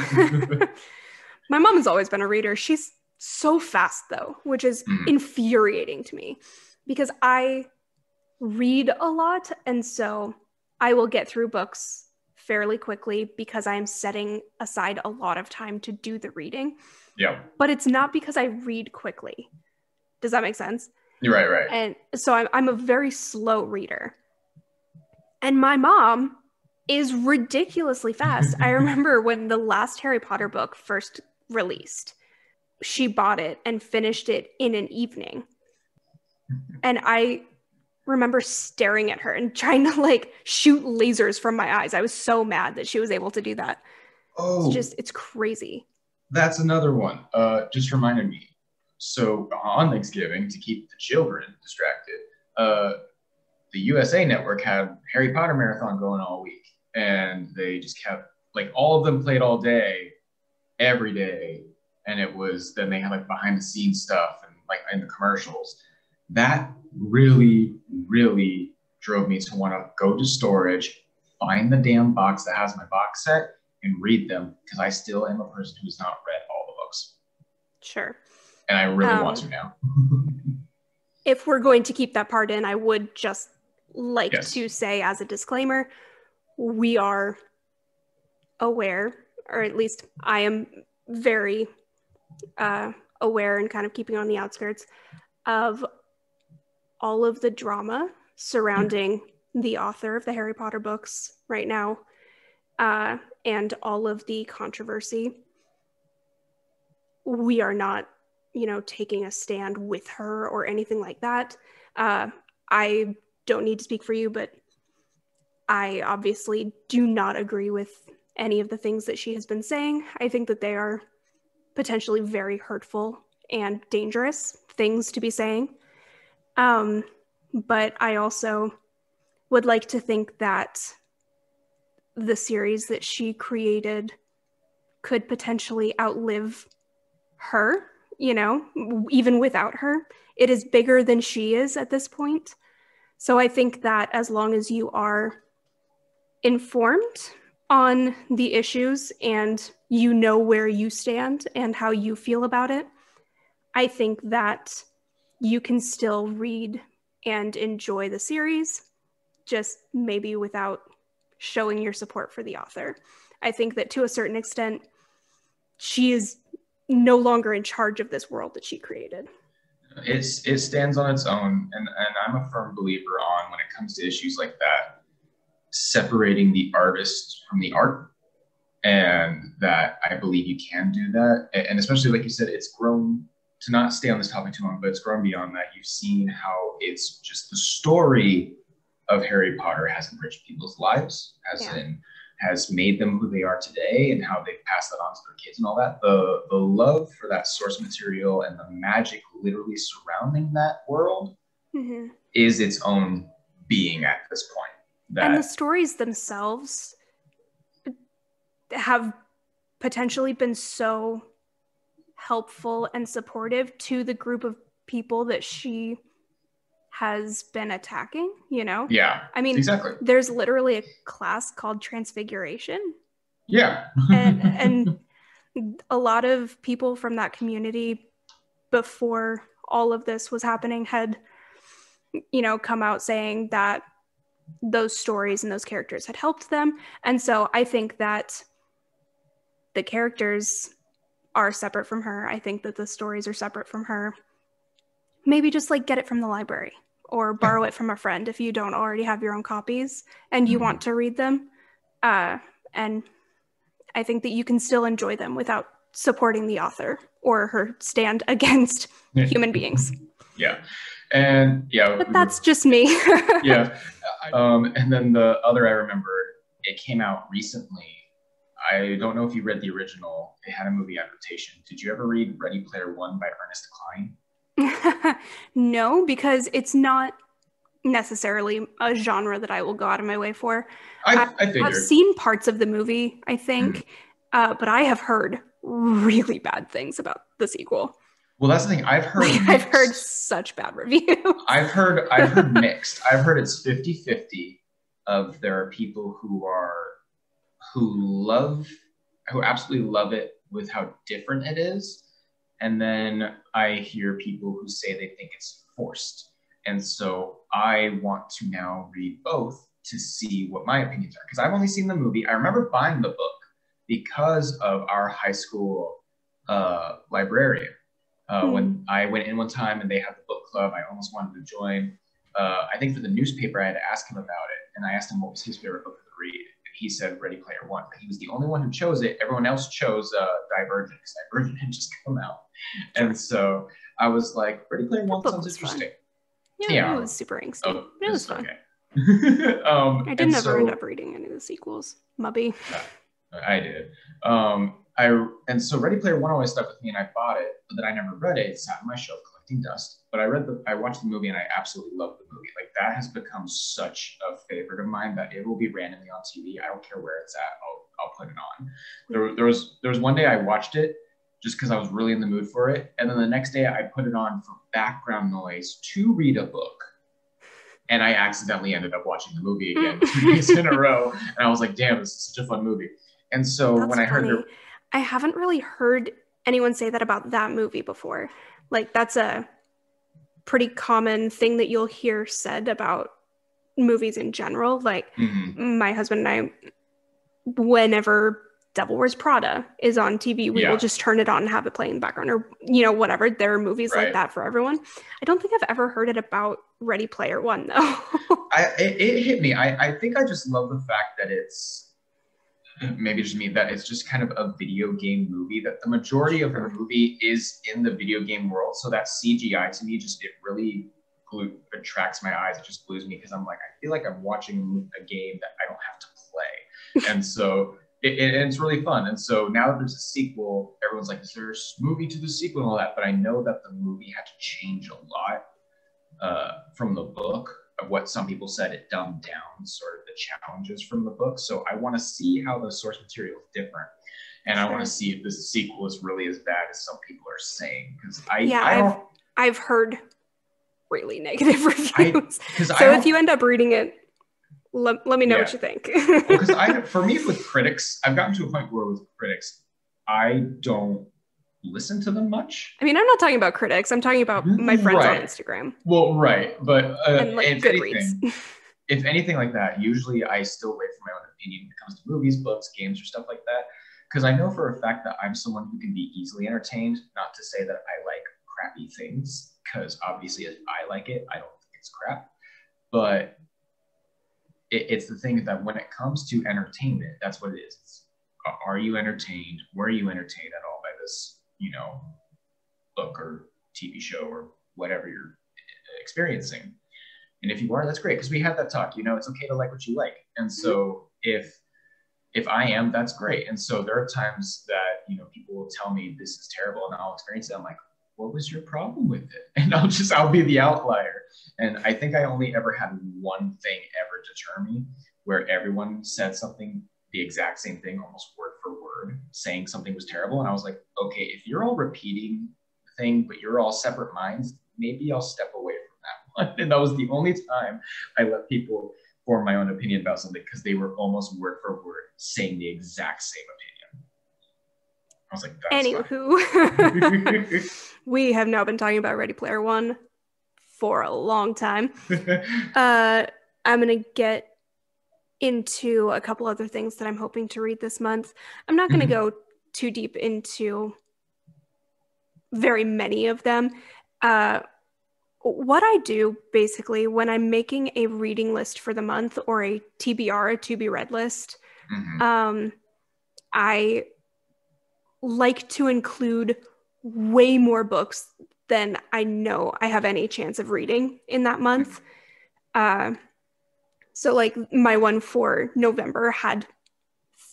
My mom has always been a reader. She's so fast though, which is infuriating to me because I read a lot, and so I will get through books fairly quickly because I'm setting aside a lot of time to do the reading. Yeah. But it's not because I read quickly. Does that make sense? You're right. And so I'm a very slow reader. And my mom is ridiculously fast. I remember when the last Harry Potter book first released, she bought it and finished it in an evening. And I remember staring at her and trying to like shoot lasers from my eyes. I was so mad that she was able to do that. Oh, It's crazy. that's another one. Just reminded me. So on Thanksgiving, to keep the children distracted, the USA Network had Harry Potter marathon going all week, and they just kept like all of them played all day, every day, and it was then they had like behind the scenes stuff and like in the commercials. That really, really drove me to want to go to storage, find the damn box that has my box set, and read them because I still am a person who's not read all the books. Sure. And I really want to now. If we're going to keep that part in, I would just like to say as a disclaimer, we are aware, or at least I am very aware and kind of keeping on the outskirts of all of the drama surrounding the author of the Harry Potter books right now, and all of the controversy. We are not, taking a stand with her or anything like that. I don't need to speak for you, but I obviously do not agree with any of the things that she has been saying. I think that they are potentially very hurtful and dangerous things to be saying. But I also would like to think that the series that she created could potentially outlive her, even without her. It is bigger than she is at this point. So I think that as long as you are informed on the issues and you know where you stand and how you feel about it, I think that you can still read and enjoy the series, just maybe without showing your support for the author. I think that to a certain extent, she is no longer in charge of this world that she created. It stands on its own, and I'm a firm believer on when it comes to issues like that, separating the artist from the art, and that I believe you can do that. And especially, like you said, it's grown to not stay on this topic too long, but it's grown beyond that. You've seen how it's just the story of Harry Potter has enriched people's lives, has made them who they are today, and how they've passed that on to their kids and all that. The love for that source material and the magic literally surrounding that world is its own being at this point. And the stories themselves have potentially been so helpful and supportive to the group of people that she has been attacking, Yeah. I mean, exactly. There's literally a class called Transfiguration. Yeah. and a lot of people from that community before all of this was happening had, come out saying that those stories and those characters had helped them. And so I think that the characters are separate from her. I think that the stories are separate from her. Maybe just like get it from the library or borrow it from a friend if you don't already have your own copies and you want to read them. And I think that you can still enjoy them without supporting the author or her stand against human beings. Yeah. And but that's just me. Yeah. And then the other I remember, it came out recently. I don't know if you read the original. It had a movie adaptation. Did you ever read Ready Player One by Ernest Cline? No, because it's not necessarily a genre that I will go out of my way for. I figured. I've seen parts of the movie, I think, but I have heard really bad things about the sequel. Well, that's the thing. I've heard I've heard such bad reviews. I've heard mixed. I've heard it's 50-50 of there are people who absolutely love it with how different it is. And then I hear people who say they think it's forced. And so I want to now read both to see what my opinions are. Because I've only seen the movie. I remember buying the book because of our high school librarian. When I went in one time and they had the book club, I almost wanted to join. I think for the newspaper, I had to ask him about it. And I asked him what was his favorite book to read. And he said Ready Player One. But he was the only one who chose it. Everyone else chose Divergent, because Divergent had just come out. And so I was like, Ready Player One sounds interesting. Yeah, it was super angsty. Oh, it was fun. Okay. I didn't ever end up reading any of the sequels. Mubby. I did. And so Ready Player One always stuck with me, and I bought it, but then I never read it. It sat on my shelf collecting dust. But I watched the movie, and I absolutely loved the movie. Like, that has become such a favorite of mine that it will be randomly on TV. I don't care where it's at. I'll put it on. There was one day I watched it just because I was really in the mood for it, and then the next day I put it on for background noise to read a book. And I accidentally ended up watching the movie again 2 days in a row. And I was like, damn, this is such a fun movie. And so That's when I funny. heard I haven't really heard anyone say that about that movie before. Like, that's a pretty common thing that you'll hear said about movies in general. Like, my husband and I, whenever Devil Wears Prada is on TV, we will just turn it on and have it play in the background, or, whatever. There are movies like that for everyone. I don't think I've ever heard it about Ready Player One, though. It hit me. I think I just love the fact that it's, maybe just me, that it's just kind of a video game movie, that the majority of the movie is in the video game world. So that CGI to me, it really attracts my eyes. It just glues me, because I'm like, I feel like I'm watching a game that I don't have to play. And so it's really fun. And so now that there's a sequel, everyone's like, is there a movie to the sequel and all that? But I know that the movie had to change a lot from the book. Of what some people said, it dumbed down sort of the challenges from the book. So I want to see how the source material is different. And I want to see if this sequel is really as bad as some people are saying. Because I've heard really negative reviews. So if you end up reading it, let me know what you think. Because for me, with critics, I've gotten to a point where with critics, I don't listen to them much. I mean, I'm not talking about critics. I'm talking about my friends on Instagram. Well, right. But and like if anything like that, usually I still wait for my own opinion when it comes to movies, books, games, or stuff like that. Because I know for a fact that I'm someone who can be easily entertained. Not to say that I like crappy things, because obviously if I like it, I don't think it's crap. But it's the thing that when it comes to entertainment, that's what it is. It's, are you entertained? Were you entertained at all by this, book or TV show or whatever you're experiencing? And if you are, that's great, because we had that talk. It's okay to like what you like. And so if I am, that's great. And so there are times that people will tell me this is terrible, and I'll experience it. I'm like, what was your problem with it? And I'll be the outlier. And I think I only ever had one thing ever deter me, where everyone said something, the exact same thing, almost word for word, saying something was terrible. And I was like, okay, if you're all repeating the thing, but you're all separate minds, maybe I'll step away from that one. And that was the only time I let people form my own opinion about something, because they were almost word for word saying the exact same opinion. I was like, that's anywho, we have now been talking about Ready Player One for a long time. I'm going to get into a couple other things that I'm hoping to read this month. I'm not going to go too deep into very many of them. What I do basically when I'm making a reading list for the month, or a TBR, a to be read list, I like to include way more books than I know I have any chance of reading in that month. So like my one for November had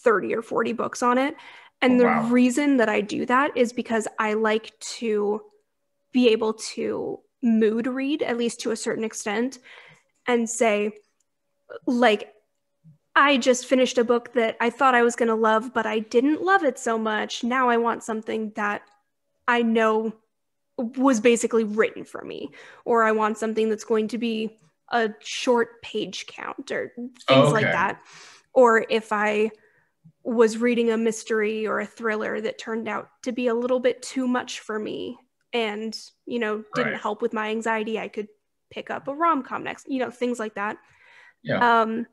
30 or 40 books on it. And the reason that I do that is because I like to be able to mood read, at least to a certain extent. and say, like, I just finished a book that I thought I was going to love, but I didn't love it so much. Now I want something that I know was basically written for me, or I want something that's going to be a short page count or things like that. Or if I was reading a mystery or a thriller that turned out to be a little bit too much for me and, you know, didn't help with my anxiety, I could pick up a rom-com next, you know, things like that. Yeah.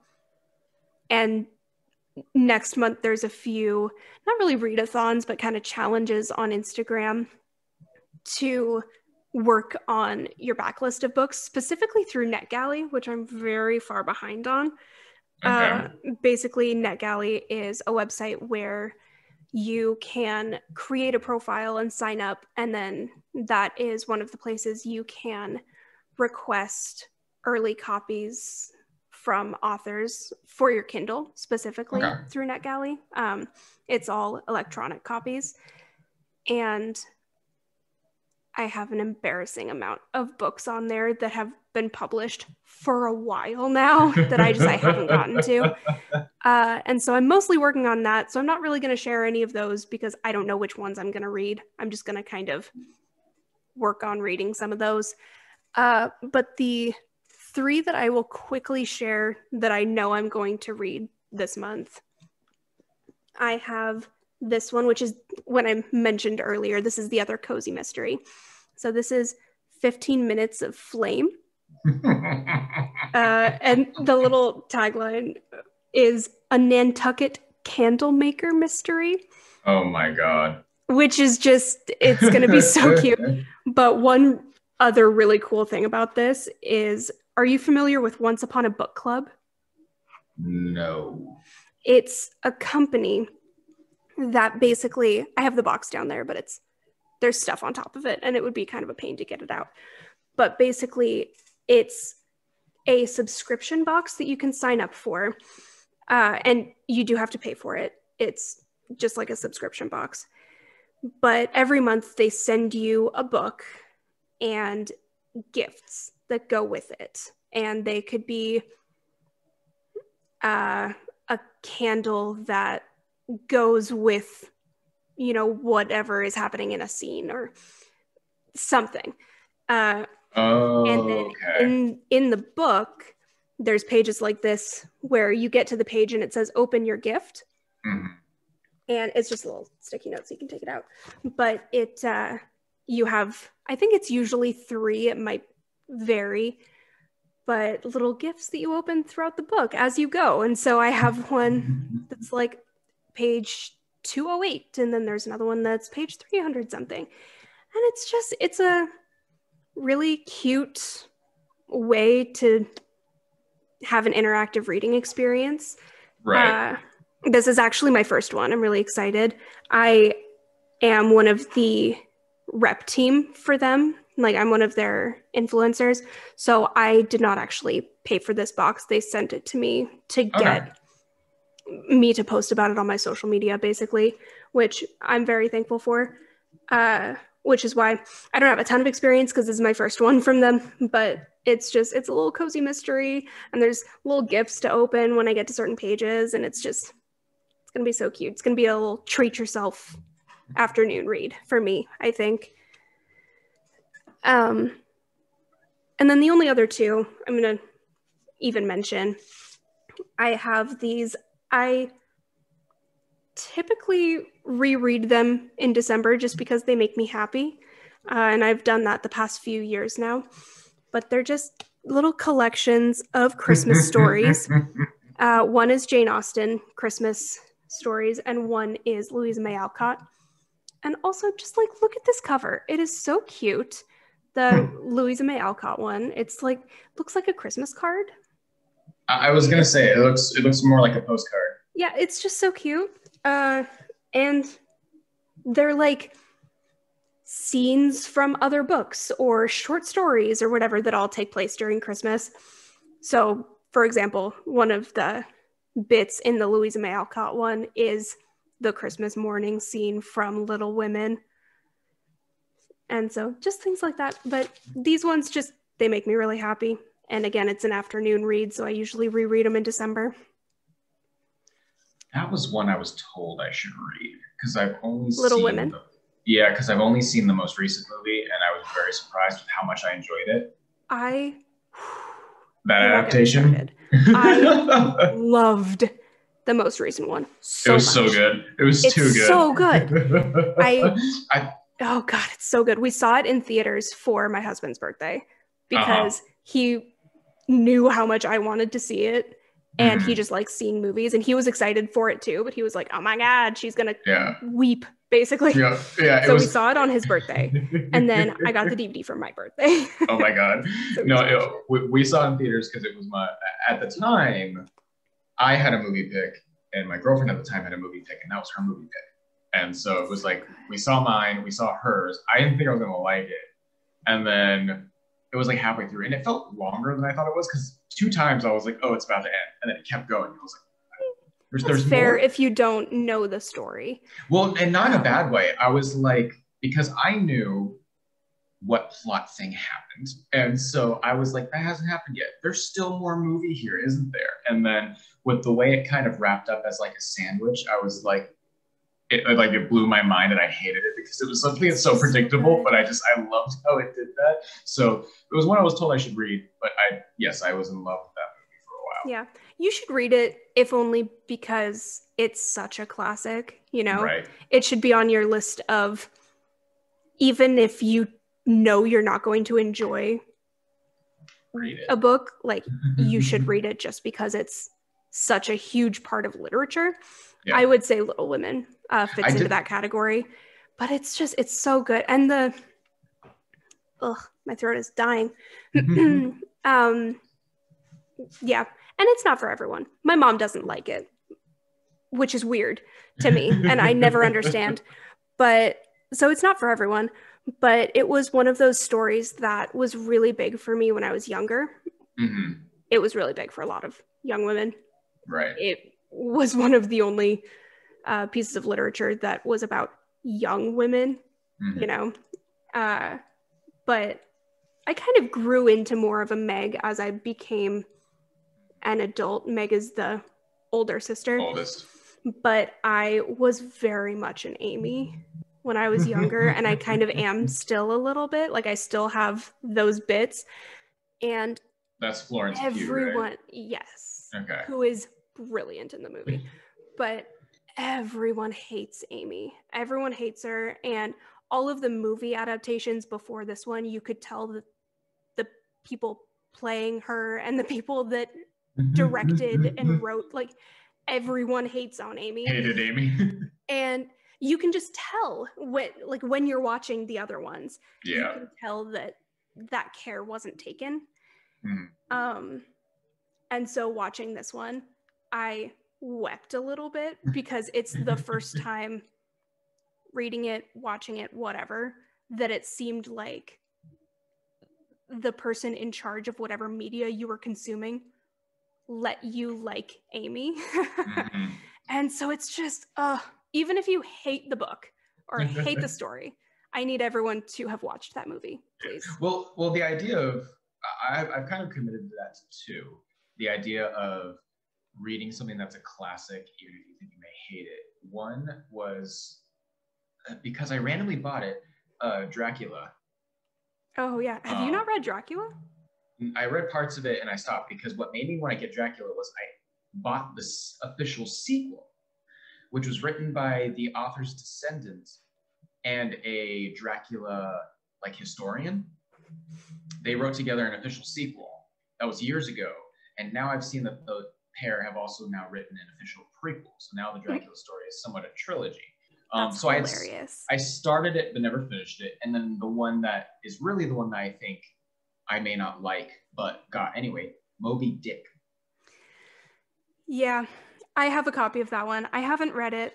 And next month, there's a few, not really readathons, but kind of challenges on Instagram to work on your backlist of books, specifically through NetGalley, which I'm very far behind on. Basically, NetGalley is a website where you can create a profile and sign up, and then that is one of the places you can request early copies from authors for your Kindle, specifically through NetGalley. It's all electronic copies. And I have an embarrassing amount of books on there that have been published for a while now that I haven't gotten to. And so I'm mostly working on that. So I'm not really going to share any of those because I don't know which ones I'm going to read. I'm just going to kind of work on reading some of those. But the 3 that I will quickly share that I know I'm going to read this month. I have this one, which is when I mentioned earlier, this is the other cozy mystery. So this is 15 Minutes of Flame. And the little tagline is a Nantucket candle maker mystery. Oh my God. Which is just, it's going to be so cute. But one other really cool thing about this is, are you familiar with Once Upon a Book Club? No. It's a company that basically, I have the box down there, but there's stuff on top of it, and it would be kind of a pain to get it out. But basically, it's a subscription box that you can sign up for, and you do have to pay for it. It's just like a subscription box. But every month, they send you a book and gifts that go with it. And they could be a candle that goes with, you know, whatever is happening in a scene or something. And then in the book, there's pages like this where you get to the page and it says, open your gift. Mm-hmm. And it's just a little sticky note so you can take it out. But you have, I think it's usually 3, it might vary, but little gifts that you open throughout the book as you go. And so I have one that's like page 208, and then there's another one that's page 300 something. And it's a really cute way to have an interactive reading experience. Right. This is actually my first one. I'm really excited. I am one of the rep team for them. Like, I'm one of their influencers. So I did not actually pay for this box. They sent it to me to get me to post about it on my social media, basically, which I'm very thankful for. Which is why I don't have a ton of experience because this is my first one from them, but it's a little cozy mystery, and there's little gifts to open when I get to certain pages, and it's going to be so cute. It's going to be a little treat yourself afternoon read for me, I think. And then the only other 2 I'm going to even mention, I have these. I typically reread them in December just because they make me happy. And I've done that the past few years now. But they're just little collections of Christmas stories. One is Jane Austen Christmas stories, and one is Louisa May Alcott. And also, just like, look at this cover. It is so cute. The Louisa May Alcott one, it's like, looks like a Christmas card. I was gonna say it looks more like a postcard. Yeah, it's just so cute. And they're like scenes from other books or short stories or whatever that all take place during Christmas. So, for example, one of the bits in the Louisa May Alcott one is the Christmas morning scene from Little Women. And so just things like that. But these ones they make me really happy. And again, it's an afternoon read, so I usually reread them in December. That was one I was told I should read because I've only Little seen Women. because I've only seen the most recent movie, and I was very surprised with how much I enjoyed it. That adaptation. I loved the most recent one. It was so good. It was too good. So good. Oh God, it's so good. We saw it in theaters for my husband's birthday because he knew how much I wanted to see it. And he just likes seeing movies, and he was excited for it too. But he was like, "Oh my God, she's gonna weep," basically. Yeah. So we saw it on his birthday, and then I got the DVD for my birthday. Oh my God! We saw it in theaters because it was at the time I had a movie pick, and my girlfriend at the time had a movie pick, and that was her movie pick. And so it was like we saw mine, we saw hers. I didn't think I was gonna like it, and then it was like halfway through, and it felt longer than I thought it was because 2 times I was like, "Oh, it's about to end," and then it kept going. I was like, "There's fair more." If you don't know the story. Well, and not in a bad way. I was like, because I knew what plot thing happened, and so I was like, "That hasn't happened yet. There's still more movie here, isn't there?" And then with the way it kind of wrapped up as like a sandwich, I was like. It blew my mind, and I hated it because it was something that's so predictable, but I loved how it did that. So it was one I was told I should read, but I was in love with that movie for a while. Yeah, you should read it, if only because it's such a classic, Right. It should be on your list of, even if you know you're not going to enjoy a book, like you should read it just because it's such a huge part of literature. Yeah. I would say Little Women fits into that category, but it's so good. And my throat is dying. Yeah. And it's not for everyone. My mom doesn't like it, which is weird to me. And I never understand, but so it's not for everyone, but it was one of those stories that was really big for me when I was younger. Mm-hmm. It was really big for a lot of young women. Right. It was one of the only pieces of literature that was about young women, but I kind of grew into more of a Meg as I became an adult. Meg is the older sister. Oldest. But I was very much an Amy when I was younger, and I kind of am still a little bit. Like, I still have those bits. And that's Florence Pugh, right? Yes. Okay. Who is brilliant in the movie. But everyone hates Amy. Everyone hates her. And all of the movie adaptations before this one, you could tell that the people playing her and the people that directed and wrote, like, everyone hates on Amy. Hated Amy. And you can just tell when you're watching the other ones. Yeah. You can tell that care wasn't taken. Mm. And so watching this one, I wept a little bit because it's the first time reading it, watching it, whatever, that it seemed like the person in charge of whatever media you were consuming let you like Amy. Mm-hmm. And so it's just, even if you hate the book or hate the story, I need everyone to have watched that movie, please. Well, the idea of, I've kind of committed to that too. The idea of reading something that's a classic, even if you think you may hate it. One was, because I randomly bought it, Dracula. Oh, yeah. Have you not read Dracula? I read parts of it and I stopped because what made me want to get Dracula was I bought this official sequel, which was written by the author's descendant and a Dracula historian. They wrote together an official sequel. That was years ago. And now I've seen that the pair have also now written an official prequel. So now the Dracula story is somewhat a trilogy. That's so hilarious. I started it but never finished it. And then the one that is really the one that I think I may not like, but got anyway, Moby Dick. Yeah, I have a copy of that one. I haven't read it.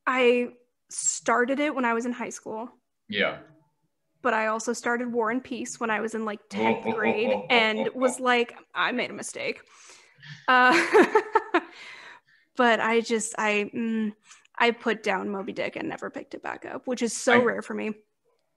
I started it when I was in high school. Yeah. But I also started War and Peace when I was in 10th grade and was like, I made a mistake. But I put down Moby Dick and never picked it back up, which is so rare for me.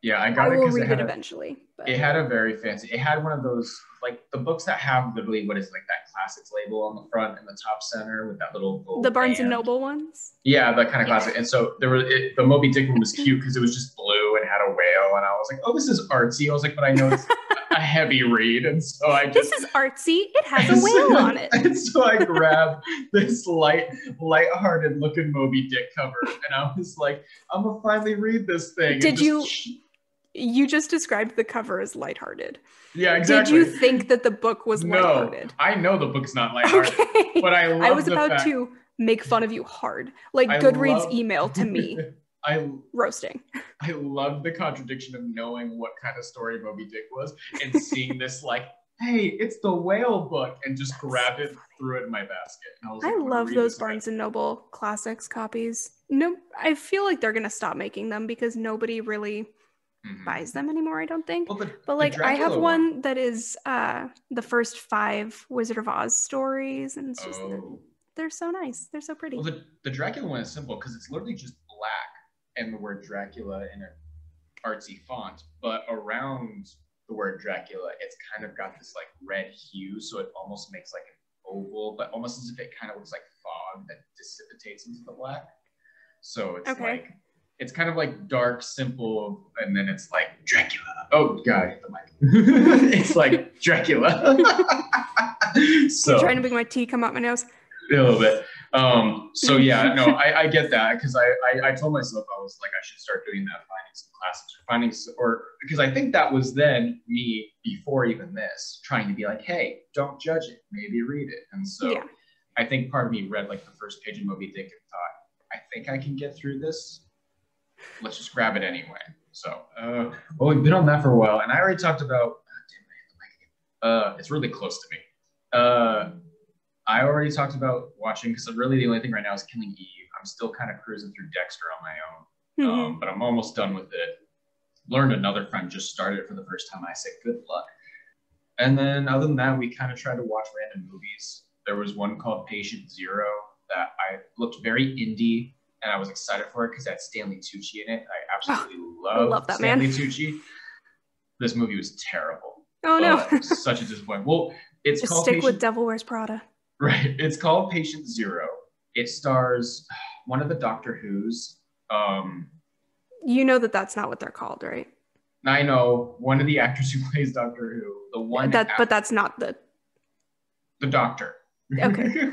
Yeah, I I got it will because read it eventually. But it had a very fancy. It had one of those like the books that have literally what is like that classics label on the front and the top center with that little gold the Barnes and band. Noble ones. Yeah, that kind of classic. And so the Moby Dick one was cute because it was just blue and had a whale, and I was like, oh, this is artsy. I was like, but I know it's a heavy read, and so I just this is artsy. It has a whale on it. And so I grabbed this light-hearted looking Moby Dick cover, and I was like, I'm gonna finally read this thing. Did you just described the cover as lighthearted? Yeah, exactly. Did you think that the book was lighthearted? No, I know the book's not lighthearted, okay. But I was about to make fun of you hard, like Goodreads email to me. Roasting. I love the contradiction of knowing what kind of story Moby Dick was and seeing this like, hey, it's the whale book, and just grabbed it, threw it in my basket. And I was like, I love those Barnes and Noble classics copies. No, I feel like they're gonna stop making them because nobody really buys them anymore, I don't think. Well, but like I have one that is the first 5 Wizard of Oz stories, and it's just they're so nice. They're so pretty. Well, the Dracula one is simple because it's literally just black and the word Dracula in an artsy font, but around the word Dracula, it's kind of got this like red hue, so it almost makes like an oval, but almost as if it kind of looks like fog that dissipates into the black. So it's like, it's kind of like dark, simple, and then it's like Dracula. Oh God, the mic. It's like Dracula. So I'm trying to make my tea come out my nose. A little bit. So yeah, no, I get that because I told myself I was like I should start doing that, finding because I think that was then me before even this, trying to be like, hey, don't judge it, maybe read it. And so I think part of me read like the first page of Moby Dick and thought, I think I can get through this. Let's just grab it anyway. So well, we've been on that for a while, and I already talked about it's really close to me. I already talked about watching, because really the only thing right now is Killing Eve. I'm still kind of cruising through Dexter on my own, but I'm almost done with it. Learned another friend just started it for the first time. I said, good luck. And then other than that, we kind of tried to watch random movies. There was one called Patient Zero that I looked very indie, and I was excited for it because it had Stanley Tucci in it. I absolutely love that Stanley Tucci. This movie was terrible. Oh no. Such a disappointment. Well, it's just called stick with Devil Wears Prada. Right. It's called Patient Zero. It stars one of the Doctor Who's. You know that's not what they're called, right? I know one of the actors who plays Doctor Who. The one but that's not the Doctor. Okay.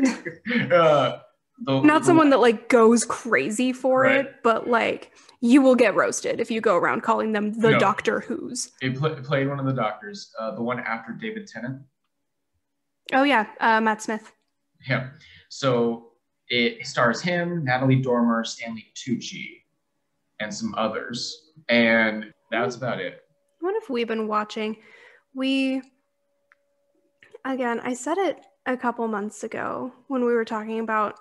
Not someone that like goes crazy for it, but like you will get roasted if you go around calling them the Doctor Who's. It played one of the doctors, the one after David Tennant. Oh yeah, Matt Smith. Yeah. So it stars him, Natalie Dormer, Stanley Tucci, and some others, and that's about it. What have we been watching? I said it a couple months ago when we were talking about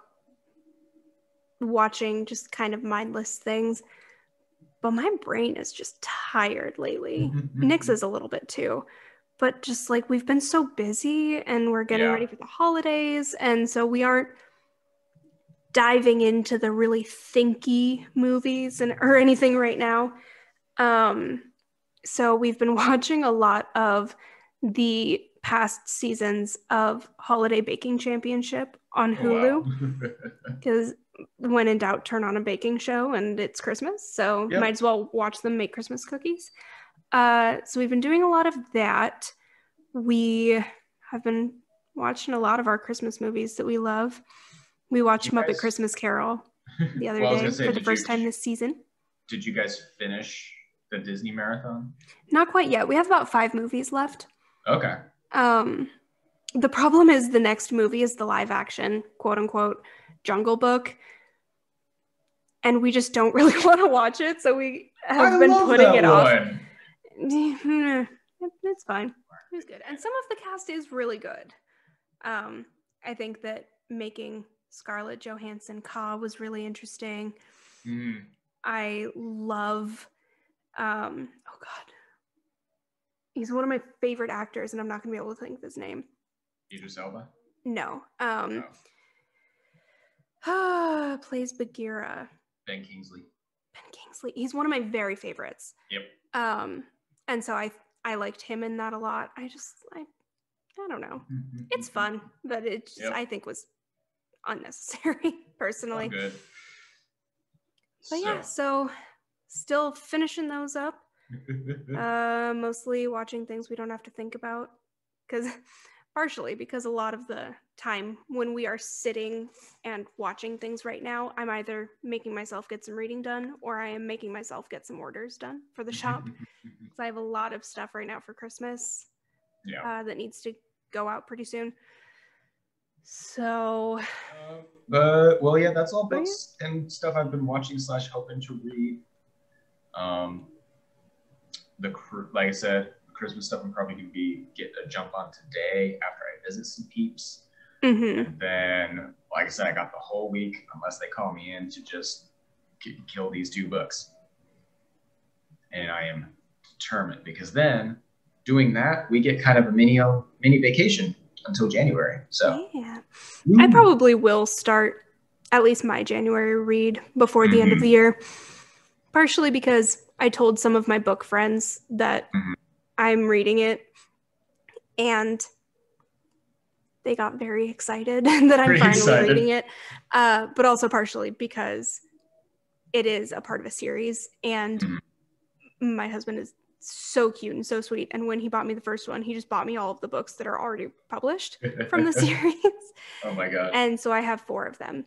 watching just kind of mindless things, but my brain is just tired lately. Nick's is a little bit too. But just like we've been so busy and we're getting ready for the holidays. And so we aren't diving into the really thinky movies or anything right now. So we've been watching a lot of the past seasons of Holiday Baking Championship on Hulu. Because when in doubt, turn on a baking show and it's Christmas. So might as well watch them make Christmas cookies. So we've been doing a lot of that. We have been watching a lot of our Christmas movies that we love. We watched Muppet Christmas Carol the other day for the first time this season. Did you guys finish the Disney marathon? Not quite yet. We have about 5 movies left. Okay. The problem is the next movie is the live action, quote unquote, Jungle Book. And we just don't really want to watch it. So we have been putting it off. It's fine. It was good. And some of the cast is really good. I think that making Scarlett Johansson Ka was really interesting. I love, oh God. He's one of my favorite actors, and I'm not going to be able to think of his name. Idris Elba? No. Plays Bagheera. Ben Kingsley. Ben Kingsley. He's one of my very favorites. Yep. And so I liked him in that a lot. I don't know. It's fun, but it just, I think was unnecessary personally. Oh, good. But yeah, so still finishing those up. Mostly watching things we don't have to think about, partially because a lot of the time when we are sitting and watching things right now, I'm either making myself get some reading done or I am making myself get some orders done for the shop, because I have a lot of stuff right now for Christmas that needs to go out pretty soon. So that's all books and stuff I've been watching / hoping to read. Like I said, the Christmas stuff I'm probably gonna get a jump on today after I visit some peeps. And then, like I said, I got the whole week, unless they call me in, to just kill these 2 books. And I am determined, because then doing that, we get kind of a mini vacation until January. So I probably will start at least my January read before the end of the year, partially because I told some of my book friends that I'm reading it, and they got very excited that I'm finally reading it, but also partially because it is a part of a series, and my husband is so cute and so sweet, and when he bought me the first one, he just bought me all of the books that are already published from the series. Oh my god. And so I have 4 of them,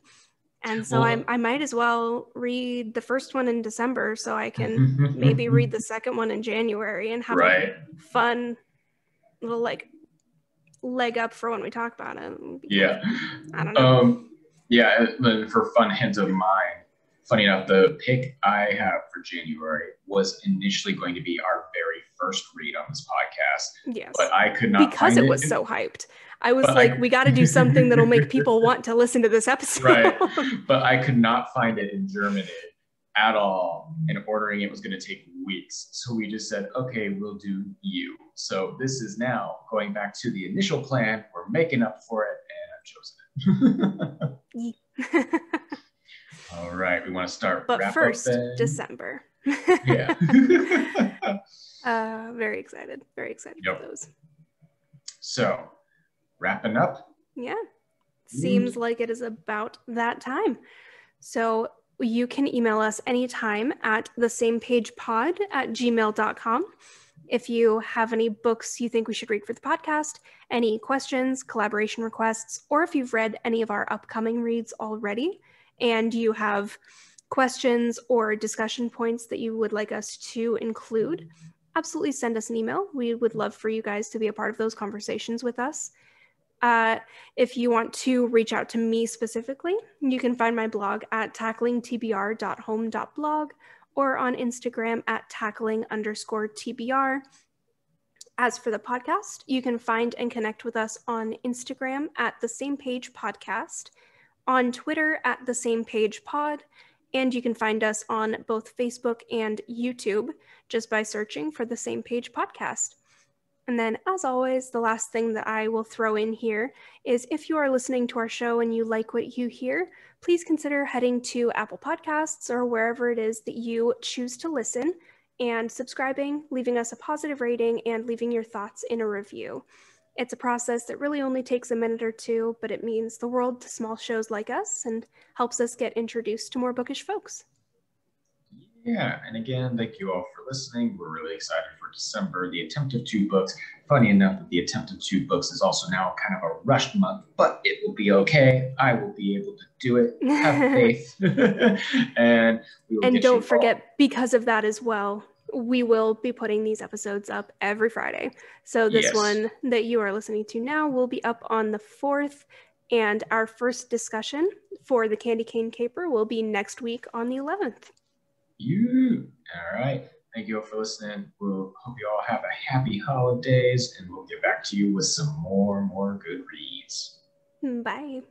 and so I might as well read the first one in December so I can maybe read the second one in January and have a fun little leg up for when we talk about it. I don't know. For fun hint of mine, funny enough, the pick I have for January was initially going to be our very first read on this podcast. Yes. But I could not because it was so hyped. I was we got to do something that'll make people want to listen to this episode. Right. But I could not find it in German at all, and ordering it was going to take weeks. So we just said, okay, we'll do you. So this is now going back to the initial plan. We're making up for it, and I've chosen it. All right, we want to start. But first, December. Yeah. Very excited. Very excited for those. So, wrapping up. Yeah. Seems like it is about that time. So you can email us anytime at thesamepagepod@gmail.com. If you have any books you think we should read for the podcast, any questions, collaboration requests, or if you've read any of our upcoming reads already and you have questions or discussion points that you would like us to include, absolutely send us an email. We would love for you guys to be a part of those conversations with us. If you want to reach out to me specifically, you can find my blog at tacklingtbr.home.blog or on Instagram at tackling_TBR. As for the podcast, you can find and connect with us on Instagram at The Same Page Podcast, on Twitter at The Same Page Pod, and you can find us on both Facebook and YouTube just by searching for The Same Page Podcast. And then, as always, the last thing that I will throw in here is if you are listening to our show and you like what you hear, please consider heading to Apple Podcasts or wherever it is that you choose to listen and subscribing, leaving us a positive rating, and leaving your thoughts in a review. It's a process that really only takes a minute or two, but it means the world to small shows like us and helps us get introduced to more bookish folks. Yeah, and again, thank you all for listening. We're really excited for December, the attempt of 2 books. Funny enough that the attempt of 2 books is also now kind of a rushed month, but it will be okay. I will be able to do it. Have faith. And we will and don't forget, because of that as well, we will be putting these episodes up every Friday. So this one that you are listening to now will be up on the 4th, and our first discussion for the Candy Cane Caper will be next week on the 11th. All right. Thank you all for listening. We'll hope you all have a happy holidays, and we'll get back to you with some more good reads. Bye.